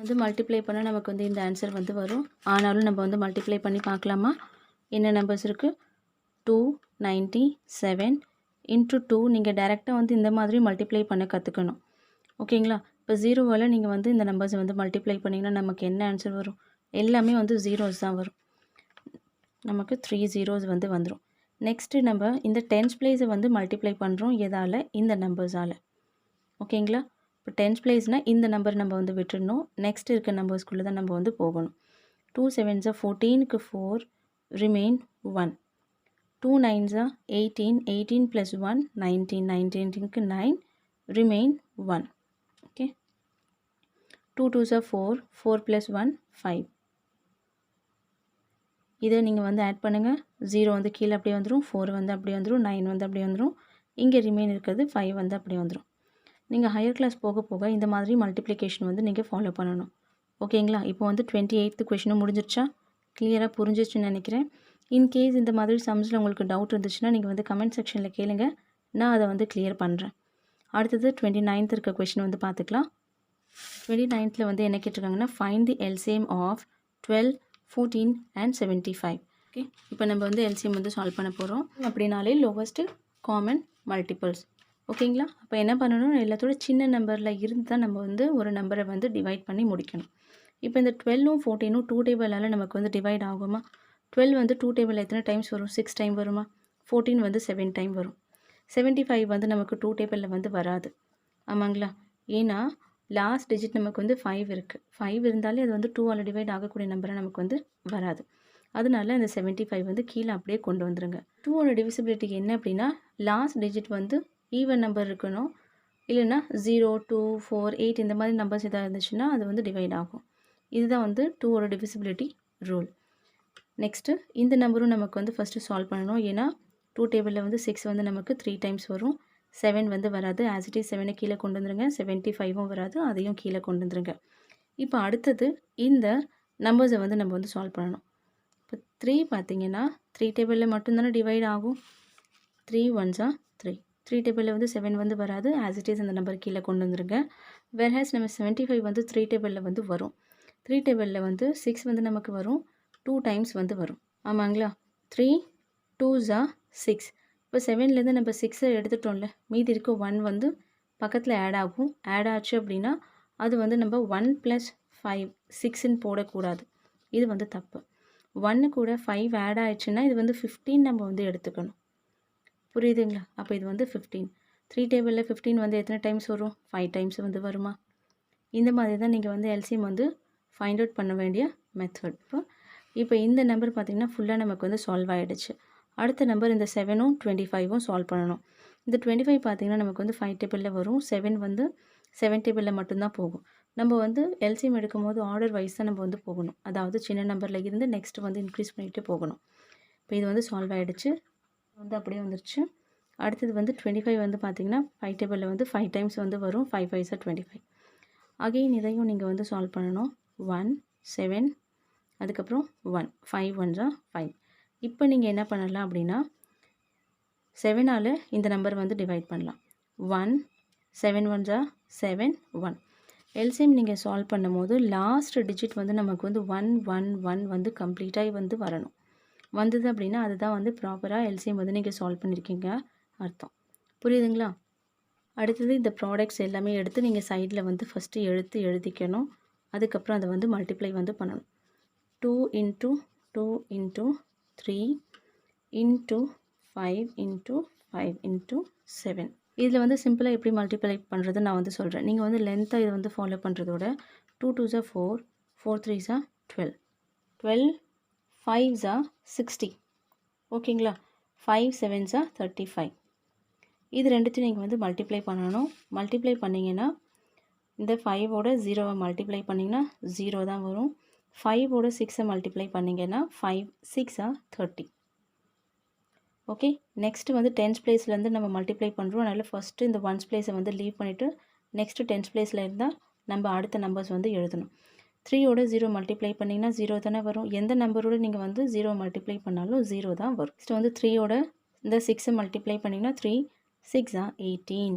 வந்து மல்டிப்ளை பண்ணால் நமக்கு வந்து இந்த ஆன்சர் வந்து வரும். ஆனாலும் நம்ம வந்து மல்டிப்ளை பண்ணி பார்க்கலாமா? என்ன நம்பர்ஸ் இருக்குது, 297 இன்ட்டு 2. நீங்கள் டைரெக்டாக வந்து இந்த மாதிரி மல்டிப்ளை பண்ண கற்றுக்கணும். ஓகேங்களா? இப்போ 0வால் நீங்கள் வந்து இந்த நம்பர்ஸை வந்து மல்டிப்ளை பண்ணிங்கன்னா நமக்கு என்ன ஆன்சர் வரும், எல்லாமே வந்து ஜீரோஸ் தான் வரும். நமக்கு 3 zeros வந்து வந்துடும். நெக்ஸ்ட்டு நம்ம இந்த டென்ஸ் பிளேஸை வந்து மல்டிப்ளை பண்ணுறோம் எதால், இந்த நம்பர்ஸால். ஓகேங்களா? இப்போ டென்ஸ் பிளேஸ்னால் இந்த நம்பர் நம்ம வந்து விட்டுடணும், நெக்ஸ்ட் இருக்க நம்பர்ஸ்குள்ளே தான் நம்ம வந்து போகணும். 2 7s 14க்கு 4 remain 1, 2 9s 18, 18 + 1 19, 19க்கு 9 remain 1. Okay, 2 2s 4, 4 + 1 5. இதை நீங்கள் வந்து ஆட் பண்ணுங்கள். 0 வந்து கீழே அப்படியே வந்துடும், 4 வந்து அப்படியே வந்துடும், 9 வந்து அப்படியே வந்துடும், இங்கே ரிமைன் இருக்கிறது 5 வந்து அப்படியே வந்துடும். நீங்கள் ஹையர் கிளாஸ் போக போக இந்த மாதிரி மல்டிப்ளிகேஷன் வந்து நீங்கள் ஃபாலோ பண்ணணும். ஓகேங்களா? இப்போ வந்து 28th கொஷினும் முடிஞ்சிருச்சா? கிளியராக புரிஞ்சிச்சுன்னு நினைக்கிறேன். இன்கேஸ் இந்த மாதிரி சம்ஸில் உங்களுக்கு டவுட் இருந்துச்சுன்னா நீங்கள் வந்து கமெண்ட் செக்ஷனில் கேளுங்க, நான் அதை வந்து கிளியர் பண்ணுறேன். அடுத்தது 29th இருக்க கொஷின் வந்து பார்த்துக்கலாம். 29th வந்து என்ன கேட்டிருக்காங்கன்னா, find the LCM of 12, 14 and 75. Okay, இப்போ நம்ம வந்து எல்சிஎம் வந்து சால்வ் பண்ண போகிறோம். அப்படின்னாலே லோவஸ்ட்டு காமன் மல்டிபிள்ஸ். ஓகேங்களா? அப்போ என்ன பண்ணணும், எல்லாத்தோட சின்ன நம்பரில் இருந்து தான் நம்ம வந்து ஒரு நம்பரை வந்து டிவைட் பண்ணி முடிக்கணும். இப்போ இந்த 12ம் 14ம் 2 டேபிளால் நமக்கு வந்து டிவைட் ஆகுமா? 12 வந்து 2 டேபிளில் எத்தனை டைம்ஸ் வரும்? 6 டைம் வருமா? 14 வந்து 7 டைம் வரும். 75 வந்து நமக்கு 2 டேபிளில் வந்து வராது. ஆமாங்களா? ஏன்னா லாஸ்ட் டிஜிட் நமக்கு வந்து 5 இருக்குது. 5 இருந்தாலே அது வந்து 2ஆல் டிவைட் ஆகக்கூடிய நம்பரை நமக்கு வந்து வராது. அதனால இந்த 75 வந்து கீழே அப்படியே கொண்டு வந்துருங்க. 2ஓட டிவிசிபிலிட்டி என்ன அப்படின்னா, லாஸ்ட் டிஜிட் வந்து ஈவன் நம்பர் இருக்கணும். இல்லைன்னா 0, 2, 4, 8 இந்த மாதிரி நம்பர்ஸ் எதாவது இருந்துச்சுன்னா அது வந்து டிவைட் ஆகும். இதுதான் வந்து 2ஓட டிவிசிபிலிட்டி ரூல். நெக்ஸ்ட்டு இந்த நம்பரும் நமக்கு வந்து ஃபஸ்ட்டு சால்வ் பண்ணணும். ஏன்னா 2 டேபிளில் வந்து 6 வந்து நமக்கு 3 டைம்ஸ் வரும். 7 வந்து வராது. ஆஸ் இட் இஸ் 7 கீழே கொண்டு வந்துருங்க. 75ம் வராது. அதையும் கீழே கொண்டு வந்துருங்க. இப்போ அடுத்தது இந்த நம்பர்ஸை வந்து நம்ம வந்து சால்வ் பண்ணணும். இப்போ 3 பார்த்தீங்கன்னா 3 டேபிளில் மட்டும்தானே டிவைட் ஆகும். 3 1s are 3. 3 டேபிளில் வந்து 7 வந்து வராது. ஆஸ் இட் இஸ் அந்த நம்பர் கீழே கொண்டு வந்துருங்க. வேர்ஹேஸ் நம்ம 75 வந்து 3 டேபிளில் வந்து வரும். 3 டேபிளில் வந்து 6 வந்து நமக்கு வரும். 2 டைம்ஸ் வந்து வரும். ஆமாங்களா? 3 2s are 6. இப்போ 7லேருந்து நம்ம 6 எடுத்துட்டோம்ல, மீதி இருக்க 1 வந்து பக்கத்தில் ஆட் ஆகும். ஆட் ஆச்சு அப்படின்னா அது வந்து நம்ம 1 + 5 6ன்னு போடக்கூடாது. இது வந்து தப்பு. 1 கூட 5 ஆட் ஆயிடுச்சுன்னா இது வந்து 15 நம்ம வந்து எடுத்துக்கணும். புரியுதுங்களா? அப்போ இது வந்து 15. 3 டேபிளில் 15 வந்து எத்தனை டைம்ஸ் வரும்? 5 டைம்ஸ் வந்து வருமா? இந்த மாதிரி தான் நீங்கள் வந்து எல்சிஎம் வந்து ஃபைண்ட் அவுட் பண்ண வேண்டிய மெத்தட். இப்போ இந்த நம்பர் பார்த்திங்கன்னா ஃபுல்லாக நமக்கு வந்து சால்வ் ஆகிடுச்சு. அடுத்த நம்பர் இந்த 7ம் 25ம் சால்வ் பண்ணணும். இந்த 25 பார்த்திங்கன்னா நமக்கு வந்து 5 டேபிளில் வரும். 7 வந்து 7 டேபிளில் மட்டும்தான் போகும். நம்ம வந்து எல்சிஎம் எடுக்கும் போது ஆர்டர் வைஸ் தான் நம்ம வந்து போகணும். அதாவது சின்ன நம்பரில் இருந்து நெக்ஸ்ட்டு வந்து இன்க்ரீஸ் பண்ணிகிட்டே போகணும். இப்போ இது வந்து சால்வ் ஆகிடுச்சு. வந்து அப்படியே வந்துருச்சு. அடுத்தது வந்து 25 வந்து பார்த்திங்கன்னா 5 டேபிளில் வந்து 5 டைம்ஸ் வந்து வரும். 5 5s are 25. அகெயின் இதையும் நீங்கள் வந்து சால்வ் பண்ணணும். 1 7 அதுக்கப்புறம் 1 5 1s are 5. இப்போ நீங்கள் என்ன பண்ணலாம் அப்படின்னா 7ஆல் இந்த நம்பர் வந்து டிவைட் பண்ணலாம். 1 7 1s are 7 1. எல்சிஎம் நீங்கள் சால்வ் பண்ணும் போது லாஸ்ட் டிஜிட் வந்து நமக்கு வந்து 1 1 1 வந்து கம்ப்ளீட்டாக வந்து வரணும். வந்தது அப்படின்னா அதுதான் வந்து ப்ராப்பராக எல்சிஎம் வந்து நீங்கள் சால்வ் பண்ணியிருக்கீங்க அர்த்தம். புரியுதுங்களா? அடுத்தது இந்த ப்ராடக்ட்ஸ் எல்லாமே எடுத்து நீங்கள் சைடில் வந்து ஃபஸ்ட்டு எழுதிக்கணும். அதுக்கப்புறம் அதை வந்து மல்டிப்ளை வந்து பண்ணணும். 2 × 2 × 3 × 5 × 5 × 7. இதில் வந்து சிம்பிளாக எப்படி மல்டிப்ளை பண்ணுறது நான் வந்து சொல்கிறேன். நீங்கள் வந்து லென்த்தாக இதை வந்து ஃபாலோ பண்ணுறதோட 2 2s are 4 4 3s are 12 12 5s are 60. ஓகேங்களா? 5 7s are 35. இது ரெண்டுத்தையும் நீங்கள் வந்து மல்டிப்ளை பண்ணணும். மல்டிப்ளை பண்ணிங்கன்னா இந்த 5ஓட 0வை மல்டிப்ளை பண்ணிங்கன்னா 0 தான் வரும். 5ஓட 6ஐ மல்டிப்ளை பண்ணிங்கன்னா 5 6 are 30. ஓகே, நெக்ஸ்ட்டு வந்து 10s பிளேஸ்லேருந்து நம்ம மல்டிப்ளை பண்ணுறோம். அதனால் ஃபஸ்ட்டு இந்த 1s பிளேஸை வந்து லீவ் பண்ணிவிட்டு நெக்ஸ்ட்டு 10s பிளேஸில் இருந்தால் நம்ம அடுத்த நம்பர்ஸ் வந்து எழுதணும். 3ஓட 0 மல்டிப்ளை பண்ணிங்கன்னா 0 தானே வரும். எந்த நம்பரோடு நீங்கள் வந்து 0 மல்டிப்ளை பண்ணாலும் 0 தான் வரும். நெக்ஸ்ட்டு வந்து 3ஓட இந்த 6ஐ மல்டிப்ளை பண்ணிங்கன்னா 3 6 are 18.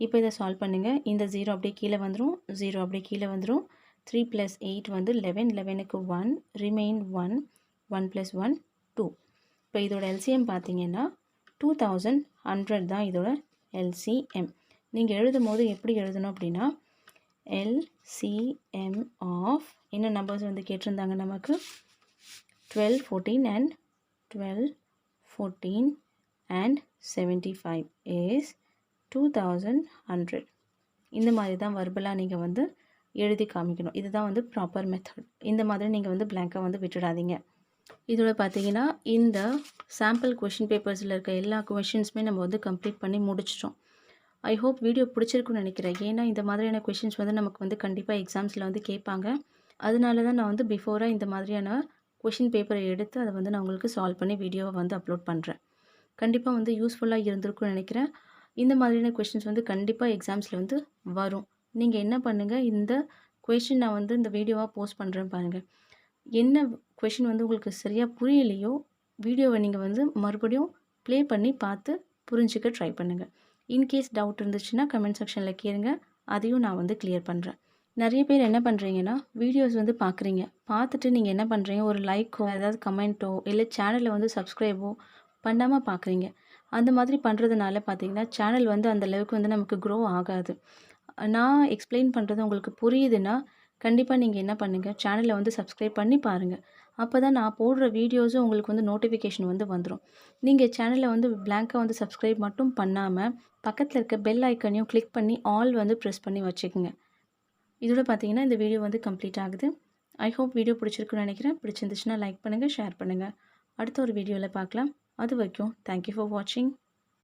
இப்போ இதை சால்வ் பண்ணுங்கள். இந்த 0 அப்படியே கீழே வந்துடும். 0 அப்படியே கீழே வந்துடும். 3 + 8 வந்து 11. 11க்கு 1 ரிமைன் 1 1 + 1 2. இப்போ இதோட எல்சிஎம் பார்த்தீங்கன்னா 2100 தான் இதோட எல்சிஎம். நீங்கள் எழுதும் போது எப்படி எழுதணும் அப்படின்னா எல்சிஎம் ஆஃப் என்ன நம்பர்ஸ் வந்து கேட்டிருந்தாங்க நமக்கு 12 14 and 12 14 and 75 is 2100. இந்த மாதிரி தான் வர்பலாக நீங்கள் வந்து எழுதி காமிக்கணும். இதுதான் வந்து ப்ராப்பர் மெத்தட். இந்த மாதிரி நீங்கள் வந்து பிளாங்காக வந்து விட்டுடாதீங்க. இதோட பார்த்தீங்கன்னா இந்த சாம்பிள் கொஷின் பேப்பர்ஸில் இருக்க எல்லா கொஷின்ஸுமே நம்ம வந்து கம்ப்ளீட் பண்ணி முடிச்சிட்டோம். ஐ ஹோப் வீடியோ பிடிச்சிருக்குன்னு நினைக்கிறேன். ஏன்னா இந்த மாதிரியான கொஷின்ஸ் வந்து நமக்கு வந்து கண்டிப்பாக எக்ஸாம்ஸில் வந்து கேட்பாங்க. அதனால தான் நான் வந்து பிஃபோராக இந்த மாதிரியான கொஷின் பேப்பரை எடுத்து அதை வந்து நான் உங்களுக்கு சால்வ் பண்ணி வீடியோவை வந்து அப்லோட் பண்ணுறேன். கண்டிப்பாக வந்து யூஸ்ஃபுல்லாக இருந்திருக்குன்னு நினைக்கிறேன். இந்த மாதிரியான கொஷின்ஸ் வந்து கண்டிப்பாக எக்ஸாம்ஸில் வந்து வரும். நீங்கள் என்ன பண்ணுங்கள், இந்த கொஷின் நான் வந்து இந்த வீடியோவாக போஸ்ட் பண்ணுறேன் பாருங்கள். என்ன கொஷின் வந்து உங்களுக்கு சரியாக புரியலையோ வீடியோவை நீங்கள் வந்து மறுபடியும் ப்ளே பண்ணி பார்த்து புரிஞ்சிக்க ட்ரை பண்ணுங்கள். இன்கேஸ் டவுட் இருந்துச்சுன்னா கமெண்ட் செக்ஷனில் கேளுங்க, அதையும் நான் வந்து கிளியர் பண்ணுறேன். நிறைய பேர் என்ன பண்ணுறீங்கன்னா வீடியோஸ் வந்து பார்க்குறீங்க, பார்த்துட்டு நீங்கள் என்ன பண்ணுறீங்க ஒரு லைக்கோ ஏதாவது கமெண்ட்டோ இல்லை சேனலில் வந்து சப்ஸ்கிரைபோ பண்ணாமல் பார்க்குறீங்க. அந்த மாதிரி பண்ணுறதுனால பார்த்தீங்கன்னா, சேனல் வந்து அந்த அளவுக்கு வந்து நமக்கு க்ரோ ஆகாது. நான் எக்ஸ்ப்ளைன் பண்ணுறது உங்களுக்கு புரியுதுன்னா, கண்டிப்பா நீங்க என்ன பண்ணுங்க, சேனல வந்து சப்ஸ்கிரைப் பண்ணி பாருங்க. அப்பதான் நான் போடுற வீடியோஸும் உங்களுக்கு வந்து நோட்டிஃபிகேஷன் வந்து வந்துரும். நீங்க சேனல வந்து பிளாங்க்கா வந்து சப்ஸ்கிரைப் மட்டும் பண்ணாம, பக்கத்துல இருக்க பெல் ஐகானையும் கிளிக் பண்ணி ஆல் வந்து பிரஸ் பண்ணி வச்சுக்கங்க. இதோட பார்த்தீங்கன்னா, இந்த வீடியோ வந்து கம்ப்ளீட் ஆகுது. ஐ ஹோப் வீடியோ பிடிச்சிருக்குன்னு நினைக்கிறேன். பிடிச்சிருந்துச்சுன்னா லைக் பண்ணுங்க, ஷேர் பண்ணுங்க. அடுத்த ஒரு வீடியோல பார்க்கலாம். அது வரைக்கும் தேங்க் யூ ஃபார் வாட்சிங்.